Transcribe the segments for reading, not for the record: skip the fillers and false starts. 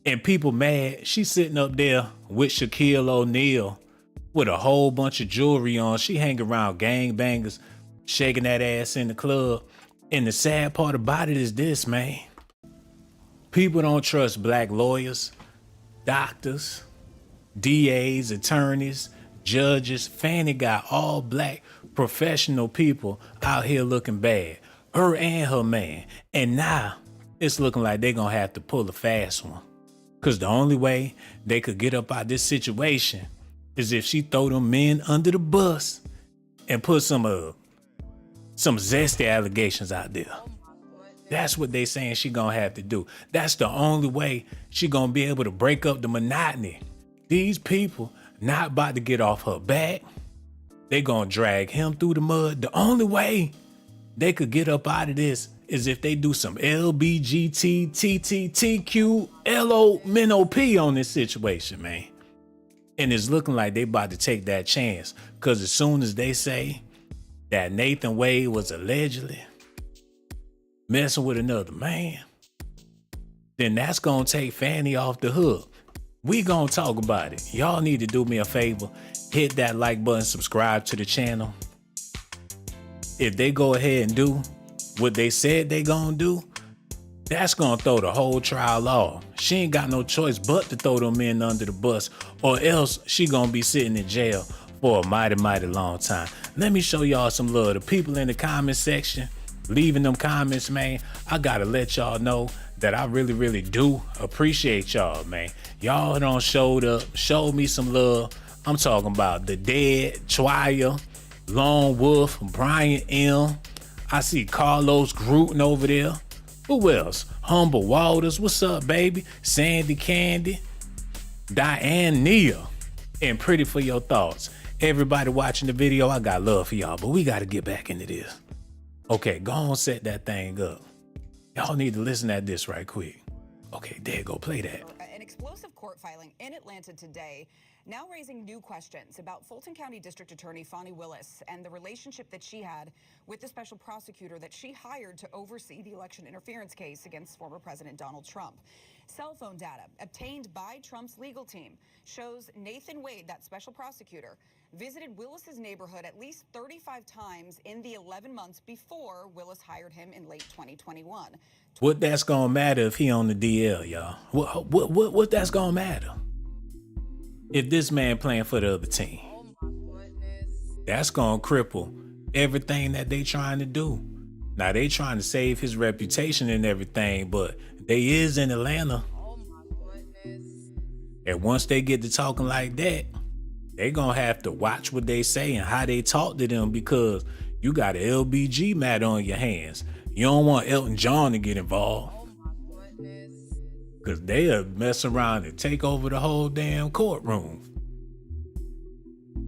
And people mad. She sitting up there with Shaquille O'Neal with a whole bunch of jewelry on. She hang around gangbangers, shaking that ass in the club. And the sad part about it is this, man. People don't trust black lawyers, doctors, DAs, attorneys, judges. Fani got all black professional people out here looking bad. Her and her man. And now it's looking like they're going to have to pull a fast one. Because the only way they could get up out this situation is if she throw them men under the bus and put some zesty allegations out there. That's what they saying she gonna have to do. That's the only way she gonna be able to break up the monotony. These people not about to get off her back. They gonna drag him through the mud. The only way they could get up out of this is if they do some LBGTTTQLOMNOP on this situation, man. And it's looking like they about to take that chance. Because as soon as they say that Nathan Wade was allegedly messing with another man, then that's going to take Fani off the hook. We going to talk about it. Y'all need to do me a favor. Hit that like button, subscribe to the channel. If they go ahead and do what they said they gonna do, that's gonna throw the whole trial off. She ain't got no choice but to throw them men under the bus, or else she gonna be sitting in jail for a mighty, mighty long time. Let me show y'all some love. The people in the comment section, leaving them comments, man, I gotta let y'all know that I really, really do appreciate y'all, man. Y'all done showed up, showed me some love. I'm talking about The Dead, Twya, Lone Wolf, Brian M. I see Carlos Grooten over there. Who else? Humble Waters. What's up, baby? Sandy Candy. Diane Nia. And Pretty for Your Thoughts. Everybody watching the video, I got love for y'all, but we got to get back into this. Okay, go on, set that thing up. Y'all need to listen at this right quick. Okay, there, go play that. An explosive court filing in Atlanta today, now raising new questions about Fulton County District Attorney Fani Willis and the relationship that she had with the special prosecutor that she hired to oversee the election interference case against former President Donald Trump. Cell phone data obtained by Trump's legal team shows Nathan Wade, that special prosecutor, visited Willis's neighborhood at least 35 times in the 11 months before Willis hired him in late 2021. What that's gonna matter if he on the DL, y'all? What that's gonna matter? If this man playing for the other team, that's gonna cripple everything that they trying to do. Now they trying to save his reputation and everything, but they is in Atlanta. And once they get to talking like that, they gonna have to watch what they say and how they talk to them, because you got an LBG matter on your hands. You don't want Elton John to get involved, because they'll mess around and take over the whole damn courtroom.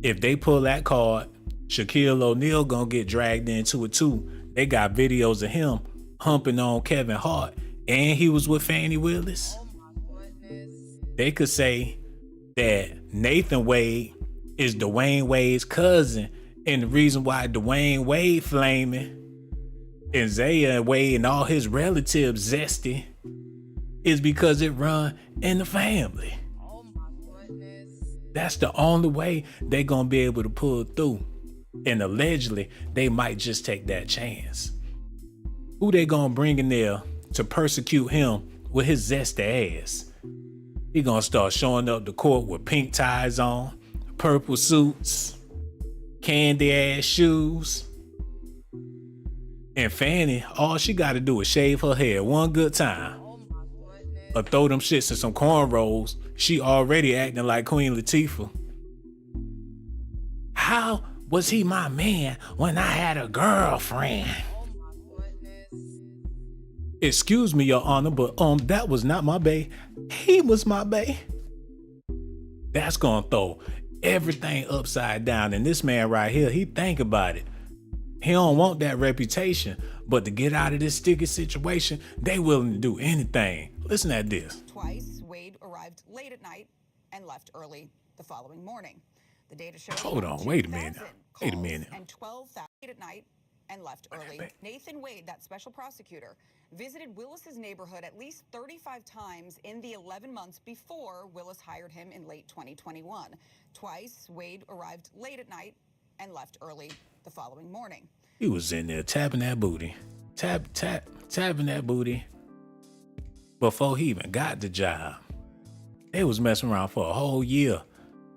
If they pull that card, Shaquille O'Neal gonna get dragged into it too. They got videos of him humping on Kevin Hart, and he was with Fani Willis. They could say that Nathan Wade is Dwayne Wade's cousin, and the reason why Dwayne Wade flaming and Zaya Wade and all his relatives zesty is because it run in the family. That's the only way they gonna be able to pull through. And allegedly, they might just take that chance. Who they gonna bring in there to persecute him with his zesty ass? He gonna start showing up to court with pink ties on, purple suits, candy ass shoes. And Fani, all she gotta do is shave her hair one good time, or throw them shits in some cornrows. She already acting like Queen Latifah. How was he my man when I had a girlfriend? Excuse me, Your Honor, but that was not my bae. He was my bae. That's gonna throw everything upside down. And this man right here, he think about it. He don't want that reputation, but to get out of this sticky situation, they willing to do anything. Listen at this. Twice, Wade arrived late at night and left early the following morning. The data shows. Hold on, wait a minute. Wait a minute. And 12,000 at night and left early. Nathan Wade, that special prosecutor, visited Willis's neighborhood at least 35 times in the 11 months before Willis hired him in late 2021. Twice, Wade arrived late at night and left early the following morning. He was in there tapping that booty. Tapping that booty before he even got the job. They was messing around for a whole year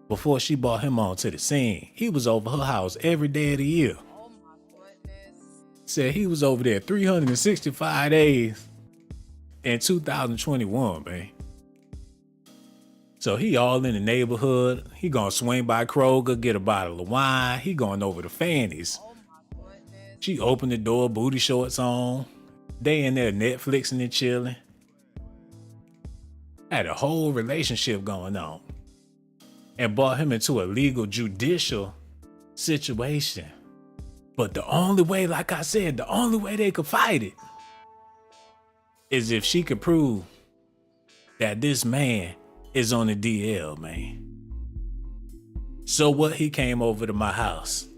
before she brought him onto the scene. He was over her house every day of the year. Oh my goodness. Said he was over there 365 days in 2021, man. So he all in the neighborhood. He gonna swing by Kroger, get a bottle of wine. He going over to Fani's. Oh my goodness. She opened the door, booty shorts on. They in there Netflixing and chilling. Had a whole relationship going on. And brought him into a legal judicial situation. But the only way, like I said, the only way they could fight it is if she could prove that this man is on the DL, man. So what? He came over to my house.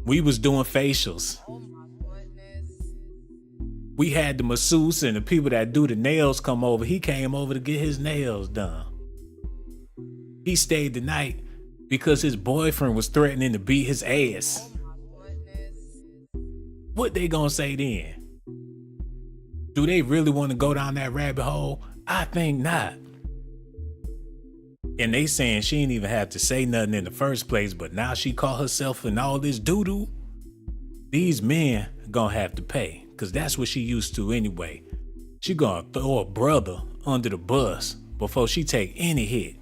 We was doing facials. Oh my goodness. We had the masseuse and the people that do the nails come over. He came over to get his nails done. He stayed the night because his boyfriend was threatening to beat his ass. Oh my goodness. What they gonna say then? Do they really want to go down that rabbit hole? I think not. And they saying she ain't even have to say nothing in the first place, but now she caught herself in all this doo-doo. These men gonna have to pay, cause that's what she used to anyway. She gonna throw a brother under the bus before she take any hit.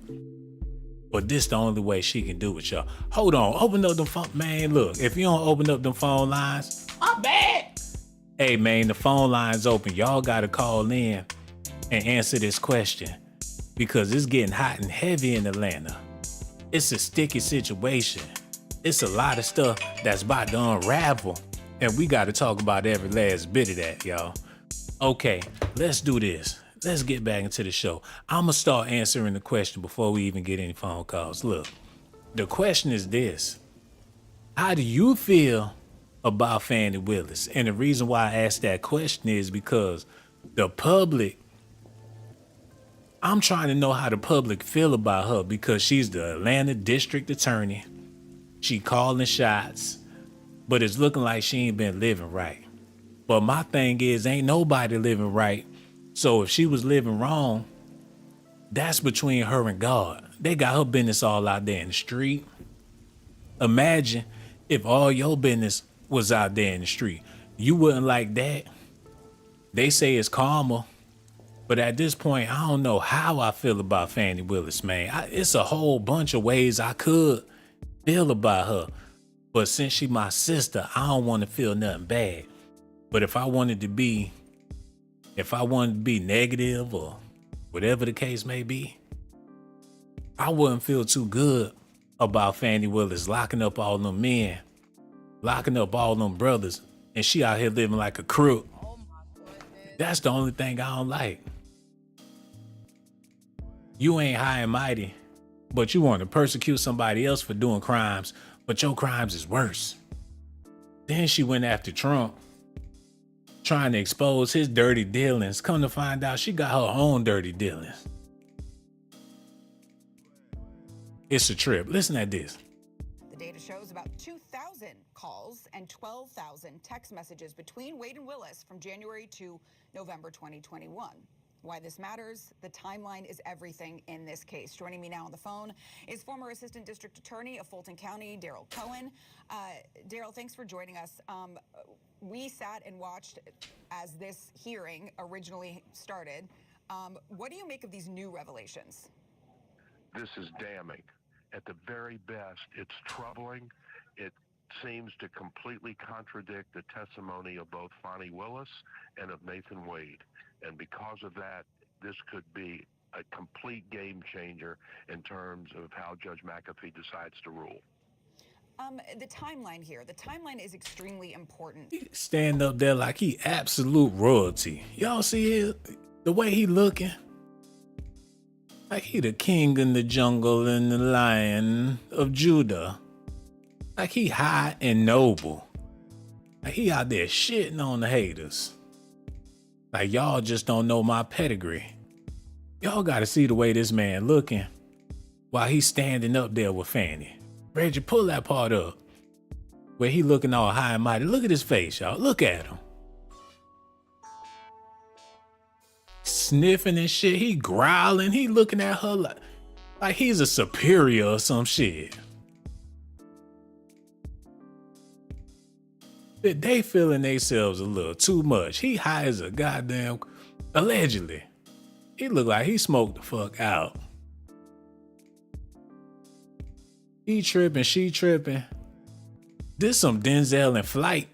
But this the only way she can do it, y'all. Hold on, open up them phone, man. Look, if you don't open up them phone lines, my bad. Hey man, the phone line's open. Y'all gotta call in and answer this question because it's getting hot and heavy in Atlanta. It's a sticky situation. It's a lot of stuff that's about to unravel, and we gotta talk about every last bit of that, y'all. Okay, let's do this. Let's get back into the show. I'ma start answering the question before we even get any phone calls. Look, the question is this. How do you feel about Fani Willis? And the reason why I asked that question is because the public, I'm trying to know how the public feel about her because she's the Atlanta district attorney. She calling shots, but it's looking like she ain't been living right. But my thing is, ain't nobody living right. So if she was living wrong, that's between her and God. They got her business all out there in the street. Imagine if all your business was out there in the street. You wouldn't like that. They say it's karma. But at this point, I don't know how I feel about Fani Willis, man. It's a whole bunch of ways I could feel about her. But since she my sister, I don't want to feel nothing bad. But if I wanted to be negative or whatever the case may be, I wouldn't feel too good about Fani Willis locking up all them men, locking up all them brothers, and she out here living like a crook. Oh my goodness. That's the only thing I don't like. You ain't high and mighty, but you want to persecute somebody else for doing crimes, but your crimes is worse. Then she went after Trump, trying to expose his dirty dealings. Come to find out, she got her own dirty dealings. It's a trip. Listen at this. The data shows about 2,000 calls and 12,000 text messages between Wade and Willis from January to November 2021. Why this matters, the timeline is everything in this case. Joining me now on the phone is former Assistant District Attorney of Fulton County, Daryl Cohen. Daryl, thanks for joining us. We sat and watched as this hearing originally started. What do you make of these new revelations? This is damning. At the very best, it's troubling. It seems to completely contradict the testimony of both Fani Willis and of Nathan Wade. And because of that, this could be a complete game changer in terms of how Judge McAfee decides to rule. The timeline here, the timeline is extremely important. He stand up there like he absolute royalty. Y'all see the way he looking? Like he the king in the jungle and the lion of Judah. Like he high and noble. Like he out there shitting on the haters. Like, y'all just don't know my pedigree. Y'all gotta see the way this man looking while he's standing up there with Fani. Reggie, pull that part up where he looking all high and mighty. Look at his face, y'all. Look at him. Sniffing and shit. He growling. He looking at her like he's a superior or some shit. They feeling themselves a little too much. He high as a goddamn, allegedly. He look like he smoked the fuck out. He tripping, she tripping. This some Denzel and Flight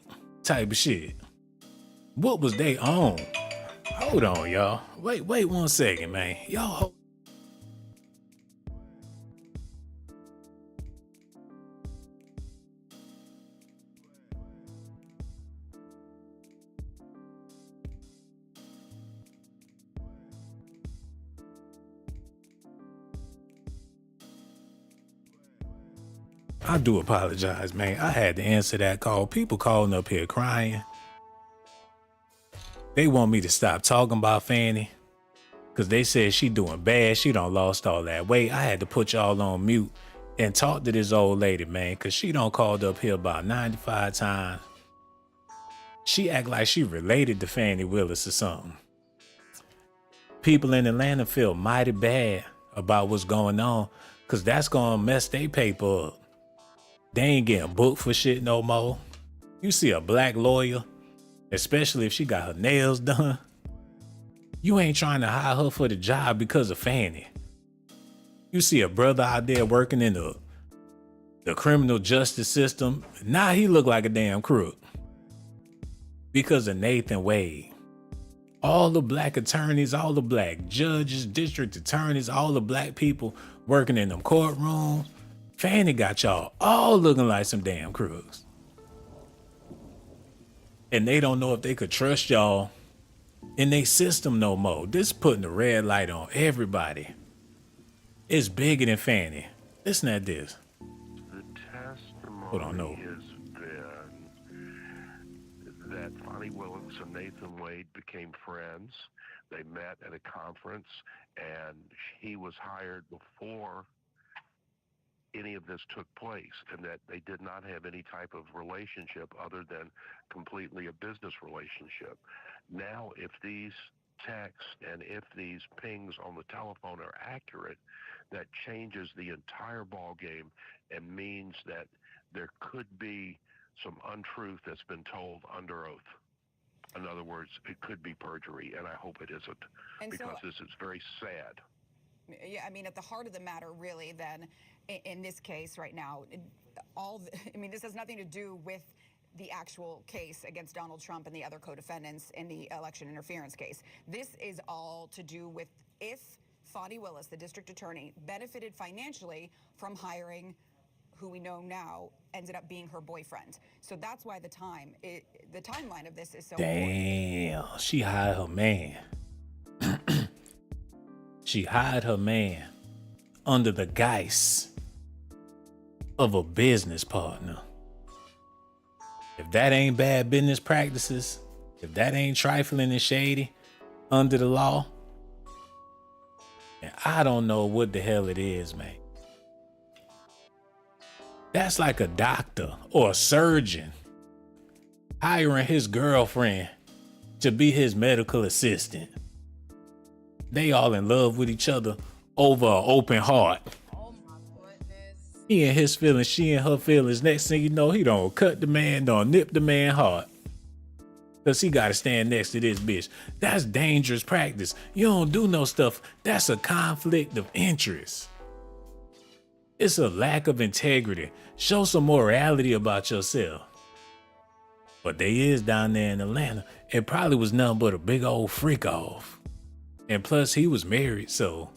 type of shit. What was they on? Hold on, y'all. Wait 1 second, man. Y'all hold. I do apologize, man. I had to answer that call. People calling up here crying. They want me to stop talking about Fani because they said she doing bad. She done lost all that weight. I had to put y'all on mute and talk to this old lady, man, because she done called up here about 95 times. She act like she related to Fani Willis or something. People in Atlanta feel mighty bad about what's going on because that's going to mess their paper up. They ain't getting booked for shit no more. You see a black lawyer, especially if she got her nails done, you ain't trying to hire her for the job because of Fani. You see a brother out there working in the criminal justice system, now he look like a damn crook because of Nathan Wade. All the black attorneys, all the black judges, district attorneys, all the black people working in them courtrooms, Fani got y'all all looking like some damn crooks. And they don't know if they could trust y'all in their system no more. This putting the red light on everybody. It's bigger than Fani. Listen at this. The testimony Hold on, no. has been that Fani Willis and Nathan Wade became friends. They met at a conference, and he was hired before any of this took place, and that they did not have any type of relationship other than completely a business relationship. Now, if these texts and if these pings on the telephone are accurate, that changes the entire ball game and means that there could be some untruth that's been told under oath. In other words, it could be perjury, and I hope it isn't, because this is very sad. Yeah, I mean, at the heart of the matter, really, then, in this case right now, this has nothing to do with the actual case against Donald Trump and the other co-defendants in the election interference case. This is all to do with if Fani Willis, the district attorney, benefited financially from hiring who we know now ended up being her boyfriend. So that's why the timeline of this is so damn important. She hired her man. She hired her man under the guise of a business partner. If that ain't bad business practices, if that ain't trifling and shady under the law, then I don't know what the hell it is, man. That's like a doctor or a surgeon hiring his girlfriend to be his medical assistant. They all in love with each other over an open heart. Oh my goodness. He in his feelings, she in her feelings. Next thing you know, he don't cut the man, don't nip the man heart. Cause he gotta stand next to this bitch. That's dangerous practice. You don't do no stuff. That's a conflict of interest. It's a lack of integrity. Show some morality about yourself. But they is down there in Atlanta. It probably was nothing but a big old freak off. And plus he was married, so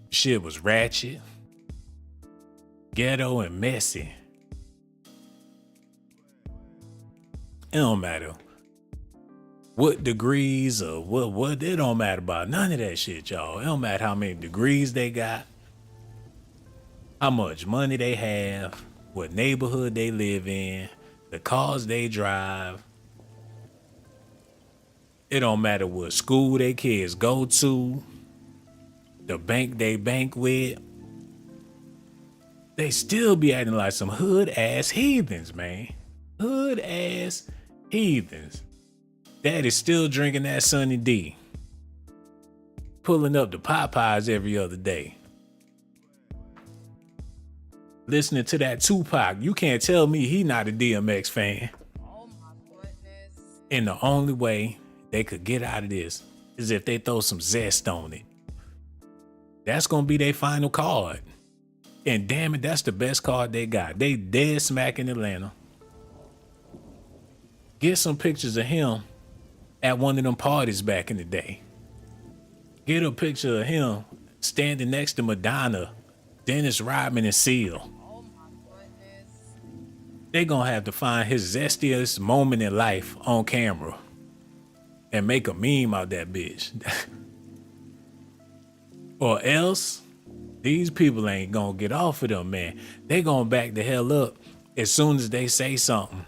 shit was ratchet, ghetto, and messy. It don't matter what degrees or what it don't matter about none of that shit, y'all. It don't matter how many degrees they got, how much money they have, what neighborhood they live in, the cars they drive. It don't matter what school they kids go to, the bank they bank with. They still be acting like some hood ass heathens, man. Hood ass heathens. Daddy's still drinking that Sunny D. Pulling up the Popeyes every other day. Listening to that Tupac. You can't tell me he not a DMX fan. Oh my goodness. And the only way they could get out of this is if they throw some zest on it. That's gonna be their final card. And damn it, that's the best card they got. They dead smack in Atlanta. Get some pictures of him at one of them parties back in the day. Get a picture of him standing next to Madonna, Dennis Rodman, and Seal. Oh my goodness. They gonna have to find his zestiest moment in life on camera and make a meme out that bitch. Or else, these people ain't gonna get off of them, man. They gonna back the hell up as soon as they say something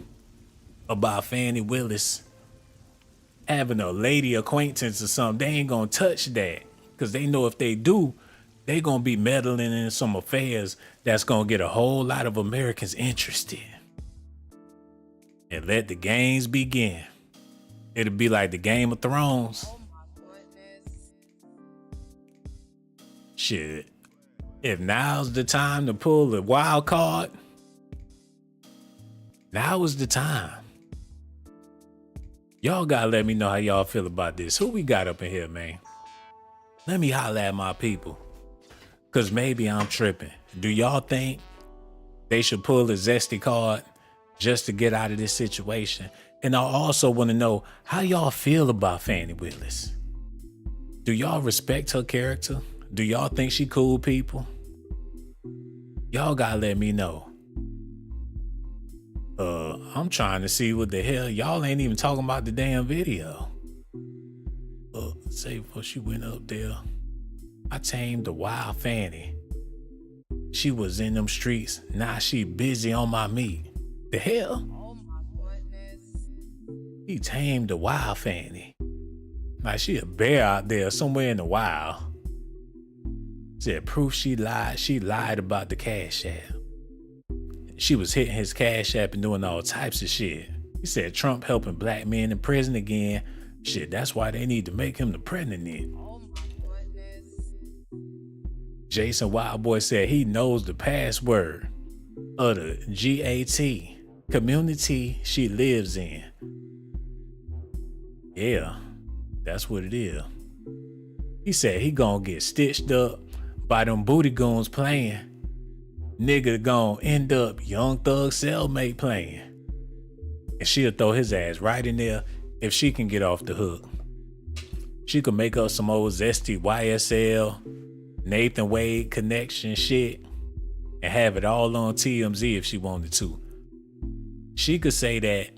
about Fani Willis having a lady acquaintance or something. They ain't gonna touch that because they know if they do, they gonna be meddling in some affairs that's gonna get a whole lot of Americans interested. And let the games begin. It'll be like the Game of Thrones. Oh my goodness. Shit. If now's the time to pull the wild card, now is the time. Y'all gotta let me know how y'all feel about this. Who we got up in here, man? Let me holler at my people. Cause maybe I'm tripping. Do y'all think they should pull the zesty card just to get out of this situation? And I also want to know how y'all feel about Fani Willis. Do y'all respect her character? Do y'all think she cool people? Y'all gotta let me know. I'm trying to see what the hell. Y'all ain't even talking about the damn video. Say before she went up there, I tamed the wild Fanny. She was in them streets. Now she busy on my meat. The hell? Oh my goodness. He tamed the wild Fanny. Like she a bear out there somewhere in the wild. Said proof she lied. She lied about the Cash App. She was hitting his Cash App and doing all types of shit. He said Trump helping black men in prison again. Shit, that's why they need to make him the president. Oh my goodness. Jason Wildboy said he knows the password of the SAT community she lives in. Yeah, that's what it is. He said he gonna get stitched up by them booty goons playing. Nigga gonna end up Young Thug cellmate playing. And she'll throw his ass right in there if she can get off the hook. She could make up some old zesty YSL, Nathan Wade connection shit and have it all on TMZ if she wanted to. She could say that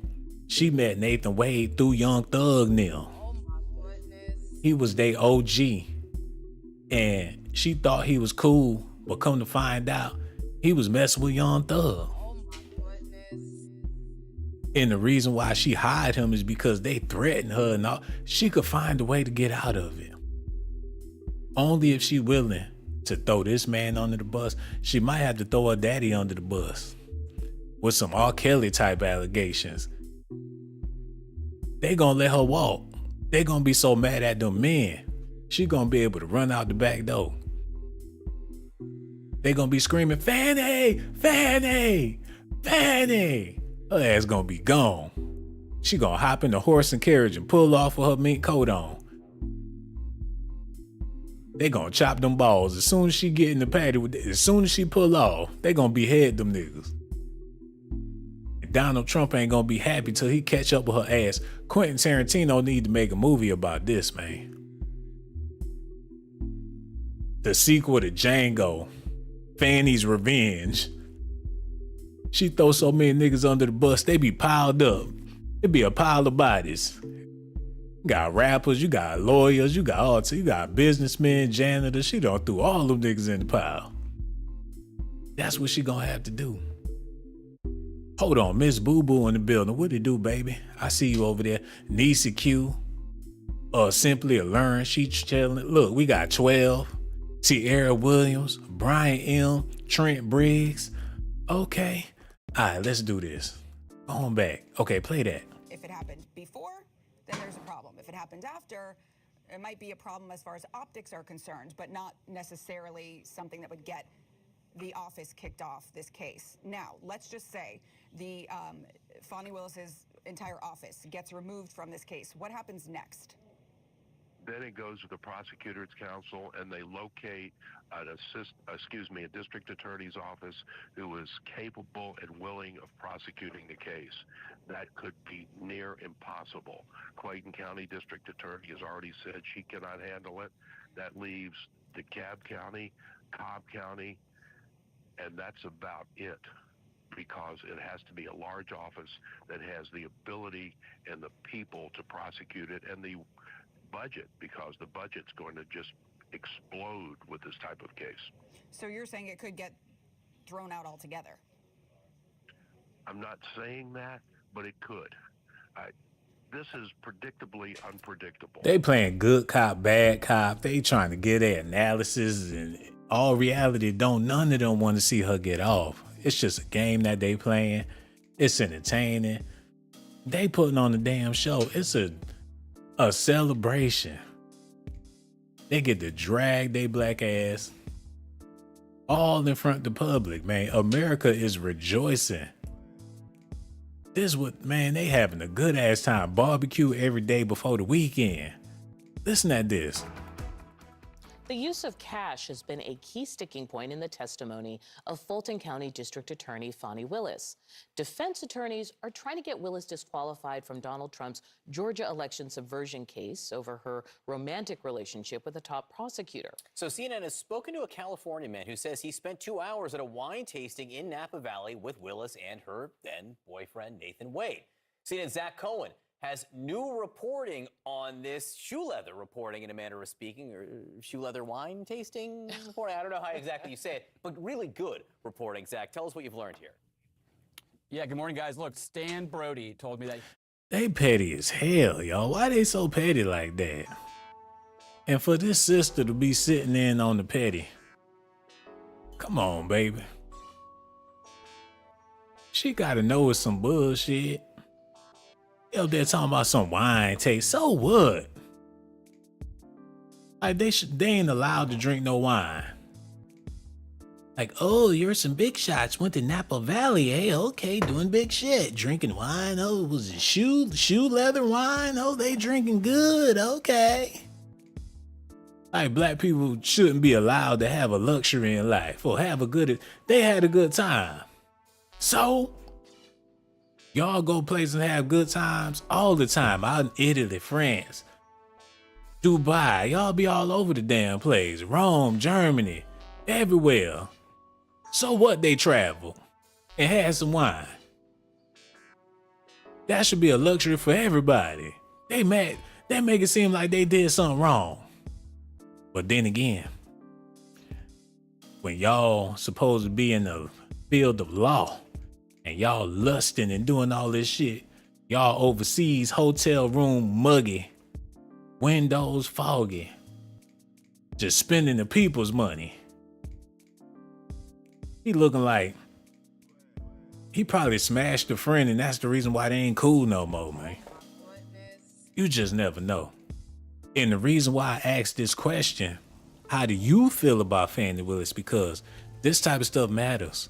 she met Nathan Wade through Young Thug now. Oh my goodness. He was their OG. And she thought he was cool, but come to find out, he was messing with Young Thug. Oh my goodness. And the reason why she hired him is because they threatened her and all. She could find a way to get out of it. Only if she willing to throw this man under the bus. She might have to throw her daddy under the bus with some R. Kelly type allegations. They gonna let her walk. They gonna be so mad at them men. She gonna be able to run out the back door. They gonna be screaming, Fanny, Fanny, Fanny. Her ass gonna be gone. She gonna hop in the horse and carriage and pull off with her mink coat on. They gonna chop them balls as soon as she get in the patio. As soon as she pull off, they gonna behead them niggas. And Donald Trump ain't gonna be happy till he catch up with her ass. Quentin Tarantino need to make a movie about this, man. The sequel to Django, Fanny's Revenge. She throw so many niggas under the bus, they be piled up. It be a pile of bodies. You got rappers, you got lawyers, you got businessmen, janitors. She done threw all them niggas in the pile. That's what she gonna have to do. Hold on, Miss Boo Boo in the building. What it do, baby? I see you over there. Niecy Q. or simply learn. She telling, look, we got 12, Tierra Williams, Brian M., Trent Briggs. Okay. All right, let's do this. Go on back. Okay, play that. If it happened before, then there's a problem. If it happened after, it might be a problem as far as optics are concerned, but not necessarily something that would get the office kicked off this case. Now, let's just say the Fani Willis's entire office gets removed from this case. What happens next? Then it goes to the prosecutor's counsel, and they locate a district attorney's office who is capable and willing of prosecuting the case. That could be near impossible. Clayton County District Attorney has already said she cannot handle it. That leaves DeKalb County, Cobb County, and that's about it, because it has to be a large office that has the ability and the people to prosecute it, and the budget, because the budget's going to just explode with this type of case. So you're saying it could get thrown out altogether? I'm not saying that, but it could. This is predictably unpredictable. They playing good cop, bad cop. They trying to get their analysis, and all reality, none of them want to see her get off. It's just a game that they playing. It's entertaining. They putting on a damn show. It's a celebration. They get to drag they black ass all in front of the public, man. America is rejoicing. They having a good ass time. Barbecue every day before the weekend. Listen at this. The use of cash has been a key sticking point in the testimony of Fulton County District Attorney Fani Willis. Defense attorneys are trying to get Willis disqualified from Donald Trump's Georgia election subversion case over her romantic relationship with a top prosecutor. So CNN has spoken to a California man who says he spent 2 hours at a wine tasting in Napa Valley with Willis and her then boyfriend, Nathan Wade. CNN's Zach Cohen has new reporting on this shoe leather reporting, in a manner of speaking, or shoe leather wine tasting reporting. I don't know how exactly you say it, but really good reporting. Zach, tell us what you've learned here. Yeah, good morning, guys. Look, Stan Brody told me that. They petty as hell, y'all. Why they so petty like that? And for this sister to be sitting in on the petty. Come on, baby. She gotta know it's some bullshit. Yo, they're talking about some wine taste. So what? Like they ain't allowed to drink no wine. Like, oh, you're some big shots. Went to Napa Valley, eh? Okay, doing big shit. Drinking wine. Oh, was it shoe leather wine? Oh, they drinking good. Okay. Like black people shouldn't be allowed to have a luxury in life or they had a good time. So y'all go places and have good times all the time. Out in Italy, France, Dubai. Y'all be all over the damn place. Rome, Germany, everywhere. So what, they travel and had some wine. That should be a luxury for everybody. They make it seem like they did something wrong. But then again, when y'all supposed to be in the field of law, and y'all lusting and doing all this shit, y'all overseas, hotel room muggy, windows foggy, just spending the people's money. He looking like he probably smashed a friend, and that's the reason why they ain't cool no more, man. You just never know. And the reason why I asked this question, how do you feel about Fani Willis? Because this type of stuff matters.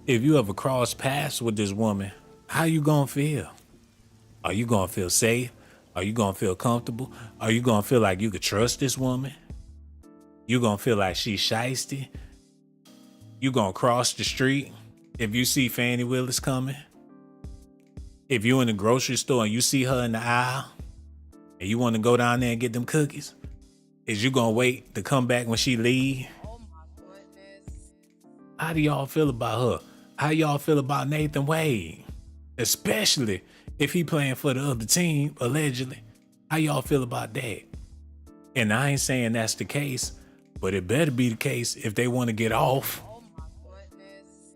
If you ever cross paths with this woman, how you gonna feel? Are you gonna feel safe? Are you gonna feel comfortable? Are you gonna feel like you could trust this woman? You gonna feel like she's shiesty? You gonna cross the street if you see Fani Willis coming? If you in the grocery store and you see her in the aisle and you want to go down there and get them cookies, is you gonna wait to come back when she leave? Oh my goodness. How do y'all feel about her? How y'all feel about Nathan Wade? Especially if he playing for the other team, allegedly. How y'all feel about that? And I ain't saying that's the case, but it better be the case if they want to get off. Oh my goodness.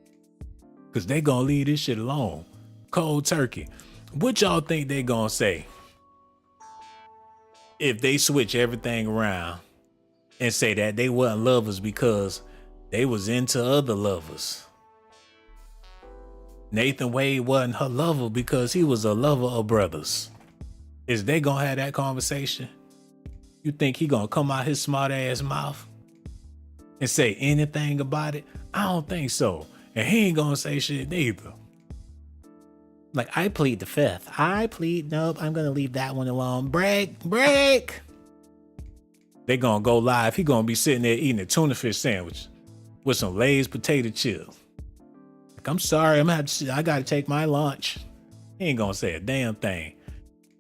Because they gonna leave this shit alone. Cold turkey. What y'all think they gonna say? if they switch everything around and say that they wasn't lovers because they was into other lovers. Nathan Wade wasn't her lover because he was a lover of brothers. Is they gonna have that conversation? You think he gonna come out his smart ass mouth and say anything about it? I don't think so. And he ain't gonna say shit neither. Like, I plead the fifth. Nope, I'm gonna leave that one alone. Break. They gonna go live. He gonna be sitting there eating a tuna fish sandwich with some Lay's potato chips. Like, I'm sorry, I gotta take my lunch. He ain't gonna say a damn thing.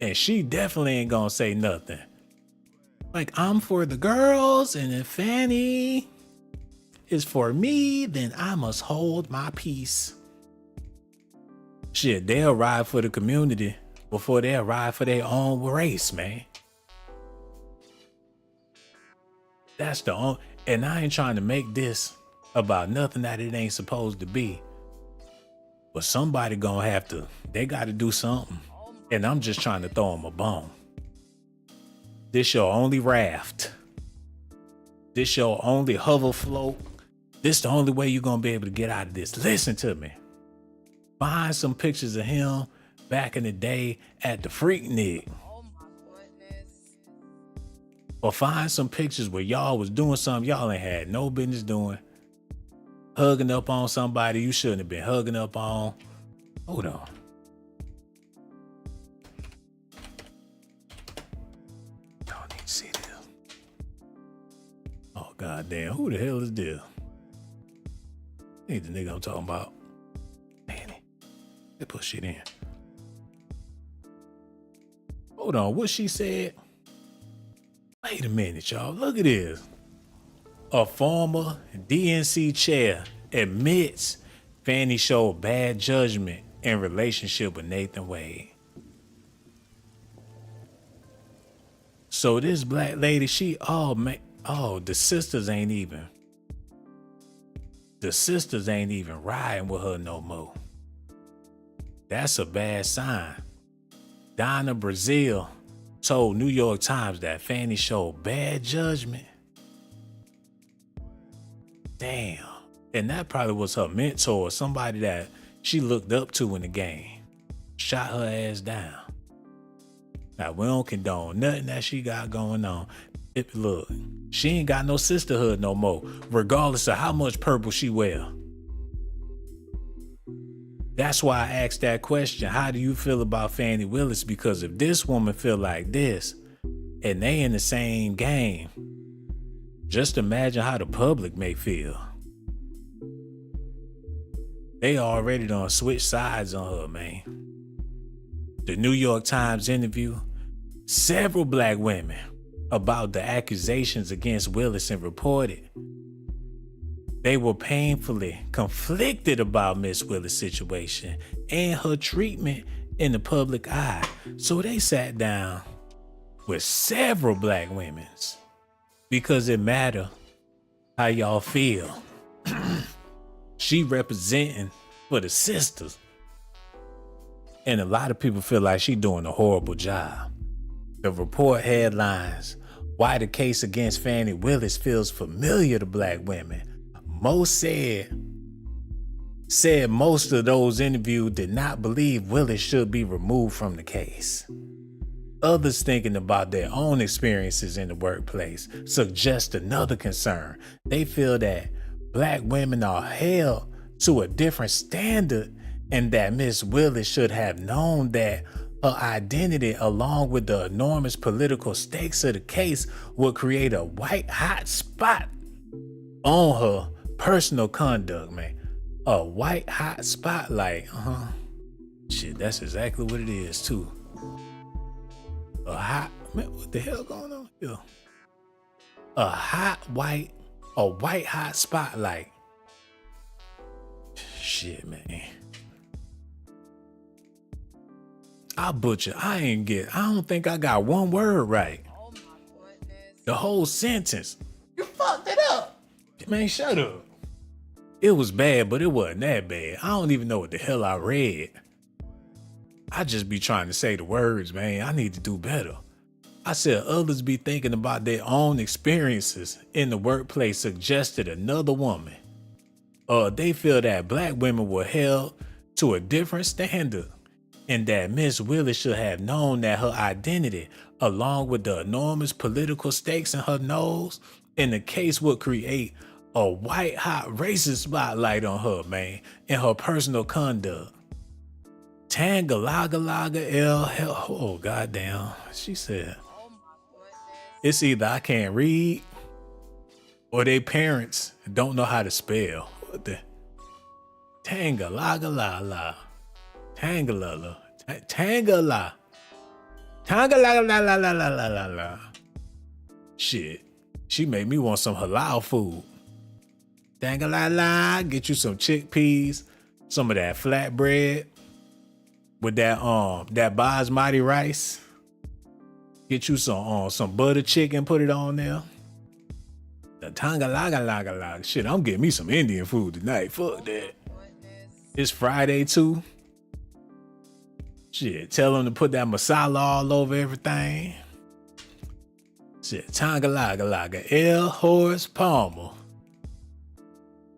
And she definitely ain't gonna say nothing. Like, I'm for the girls, and if Fani is for me, then I must hold my peace. Shit, they'll ride for the community before they'll ride for their own race, man. That's the only, and I ain't trying to make this about nothing that it ain't supposed to be. But somebody gonna have to, they gotta do something. And I'm just trying to throw them a bone. This your only raft. This your only hover float. This the only way you're gonna be able to get out of this. Listen to me. Find some pictures of him back in the day at the Freaknik. Oh my goodness. Or find some pictures where y'all was doing something y'all ain't had no business doing. Hugging up on somebody you shouldn't have been hugging up on. Hold on. Don't need to see this. Oh, goddamn. Who the hell is this? Ain't the nigga I'm talking about. Manny. They put shit in. Hold on. What she said? Wait a minute, y'all. Look at this. A former DNC chair admits Fani showed bad judgment in relationship with Nathan Wade. So this black lady, the sisters ain't even riding with her no more. That's a bad sign. Donna Brazile told New York Times that Fani showed bad judgment. Damn. And that probably was her mentor, somebody that she looked up to in the game. Shot her ass down. Now, we don't condone nothing that she got going on. Look, she ain't got no sisterhood no more, regardless of how much purple she wear. That's why I asked that question. How do you feel about Fani Willis? Because if this woman feel like this, and they in the same game, just imagine how the public may feel. They already done switch sides on her, man. The New York Times interview several black women about the accusations against Willis and reported they were painfully conflicted about Miss Willis' situation and her treatment in the public eye. So they sat down with several black women because it matter how y'all feel. She representing for the sisters. And a lot of people feel like she doing a horrible job. The report headlines, why the case against Fani Willis feels familiar to black women. Most said most of those interviewed did not believe Willis should be removed from the case. Others thinking about their own experiences in the workplace suggest another concern. They feel that black women are held to a different standard and that Miss Willis should have known that her identity, along with the enormous political stakes of the case, would create a white hot spot on her personal conduct, man. A white hot spotlight. Shit, that's exactly what it is, too. Man, what the hell going on here? A white hot spotlight. Shit, man. I don't think I got one word right. Oh my goodness. The whole sentence. You fucked it up. Man, shut up. It was bad, but it wasn't that bad. I don't even know what the hell I read. I just be trying to say the words, man. I need to do better. I said others be thinking about their own experiences in the workplace suggested another woman. They feel that black women were held to a different standard and that Miss Willis should have known that her identity, along with the enormous political stakes in her nose, in the case would create a white hot racist spotlight on her, man, and her personal conduct. Tangalagalaga oh goddamn. She said, it's either I can't read or they parents don't know how to spell. What the? Tangalagala. Tangala. Tangala. Tangala. Shit. She made me want some halal food. Tangala. Get you some chickpeas, some of that flatbread with that basmati rice. Get you some butter chicken, put it on there. The tangalaga. Shit, I'm getting me some Indian food tonight. Fuck that. It's Friday too. Shit, tell them to put that masala all over everything. Shit, tangalaga. L. Horace Palmer.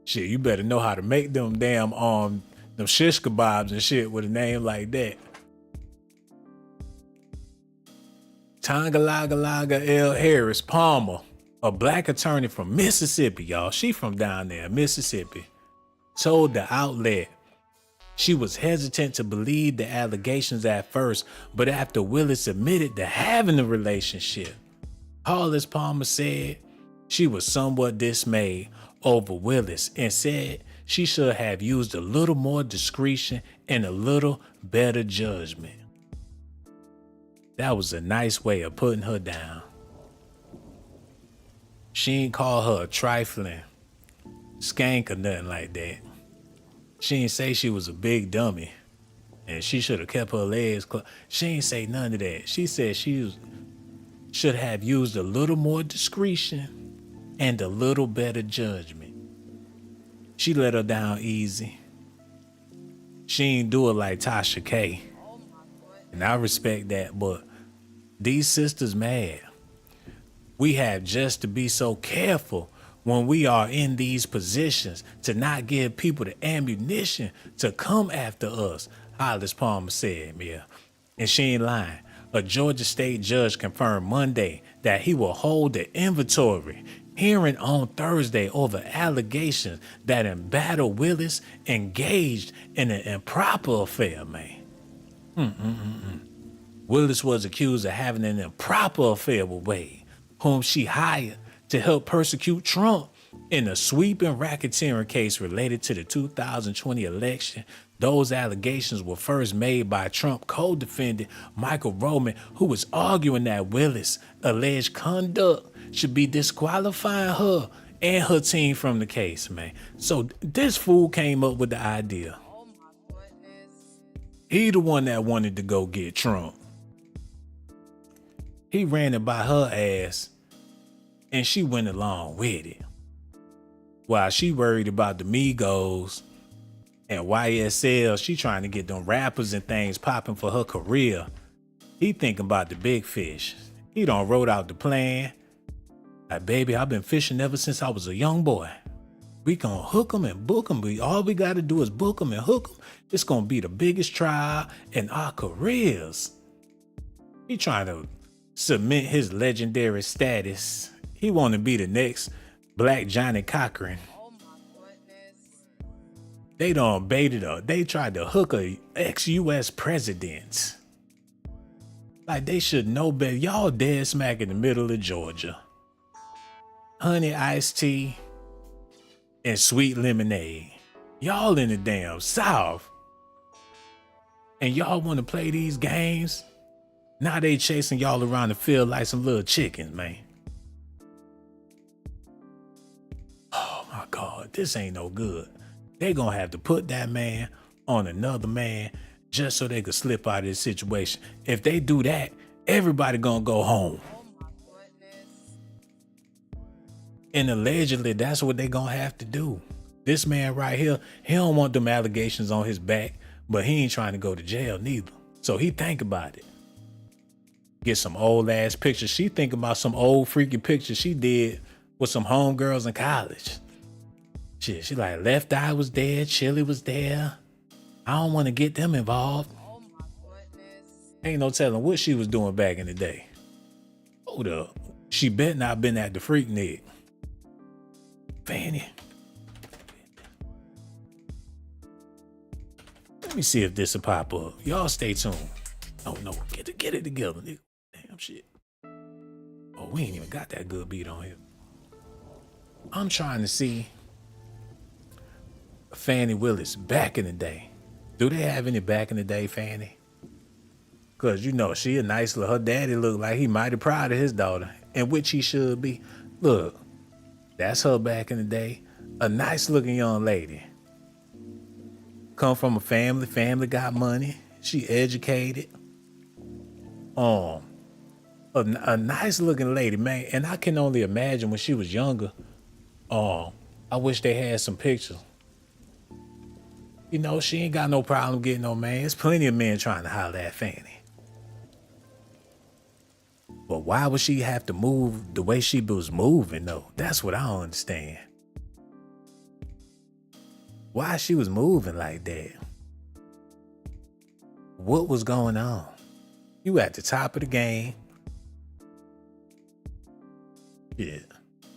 Shit, you better know how to make them damn them shish kebabs and shit with a name like that. Tangalaga L. Harris Palmer, a black attorney from Mississippi, y'all. She from down there, Mississippi, told the outlet she was hesitant to believe the allegations at first, but after Willis admitted to having a relationship, Hollis Palmer said she was somewhat dismayed over Willis and said she should have used a little more discretion and a little better judgment. That was a nice way of putting her down. She ain't call her a trifling skank or nothing like that. She ain't say she was a big dummy and she should have kept her legs closed. She ain't say none of that. She said should have used a little more discretion and a little better judgment. She let her down easy. She ain't do it like Tasha K. And I respect that, but these sisters mad. We have just to be so careful when we are in these positions to not give people the ammunition to come after us, Hollis Palmer said, yeah. And she ain't lying. A Georgia state judge confirmed Monday that he will hold the inventory hearing on Thursday over allegations that Embattled Willis engaged in an improper affair, man. Willis was accused of having an improper affair with Wade, whom she hired to help persecute Trump in a sweeping racketeering case related to the 2020 election. Those allegations were first made by Trump co-defendant Michael Roman, who was arguing that Willis' alleged conduct should be disqualifying her and her team from the case, man. So this fool came up with the idea. He the one that wanted to go get Trump. He ran it by her ass and she went along with it. While she worried about the Migos and YSL, she trying to get them rappers and things popping for her career. He thinking about the big fish. He done wrote out the plan. Like, baby, I've been fishing ever since I was a young boy. We gonna hook them and book them. All we gotta do is book them and hook them. It's gonna be the biggest trial in our careers. He trying to cement his legendary status. He want to be the next Black Johnny Cochran. They done baited her. They tried to hook a ex-US president. Like they should know better. Y'all dead smack in the middle of Georgia. Honey iced tea and sweet lemonade. Y'all in the damn South. And y'all want to play these games? Now they chasing y'all around the field like some little chickens, man. Oh my God, this ain't no good. They gonna have to put that man on another man just so they could slip out of this situation. If they do that, everybody gonna go home. And allegedly, that's what they gonna have to do. This man right here, he don't want them allegations on his back, but he ain't trying to go to jail neither. So he think about it. Get some old ass pictures. She thinking about some old freaky pictures she did with some homegirls in college. Shit, she like, Left Eye was there, Chili was there. I don't want to get them involved. Oh my goodness. Ain't no telling what she was doing back in the day. Hold up. She bet not been at the Freaknik. Fani. Let me see if this will pop up. Y'all stay tuned. Oh no, get it together, nigga. Damn shit. Oh, we ain't even got that good beat on here. I'm trying to see Fani Willis back in the day. Do they have any back in the day, Fani? Cause you know she a nice little. Her daddy looked like he mighty proud of his daughter, and which he should be. Look, that's her back in the day. A nice looking young lady. Come from a family got money. She educated. A nice looking lady, man. And I can only imagine when she was younger. I wish they had some pictures. You know, she ain't got no problem getting no man. There's plenty of men trying to holler at Fani. But why would she have to move the way she was moving, though? That's what I don't understand. Why she was moving like that? What was going on? You at the top of the game. Yeah.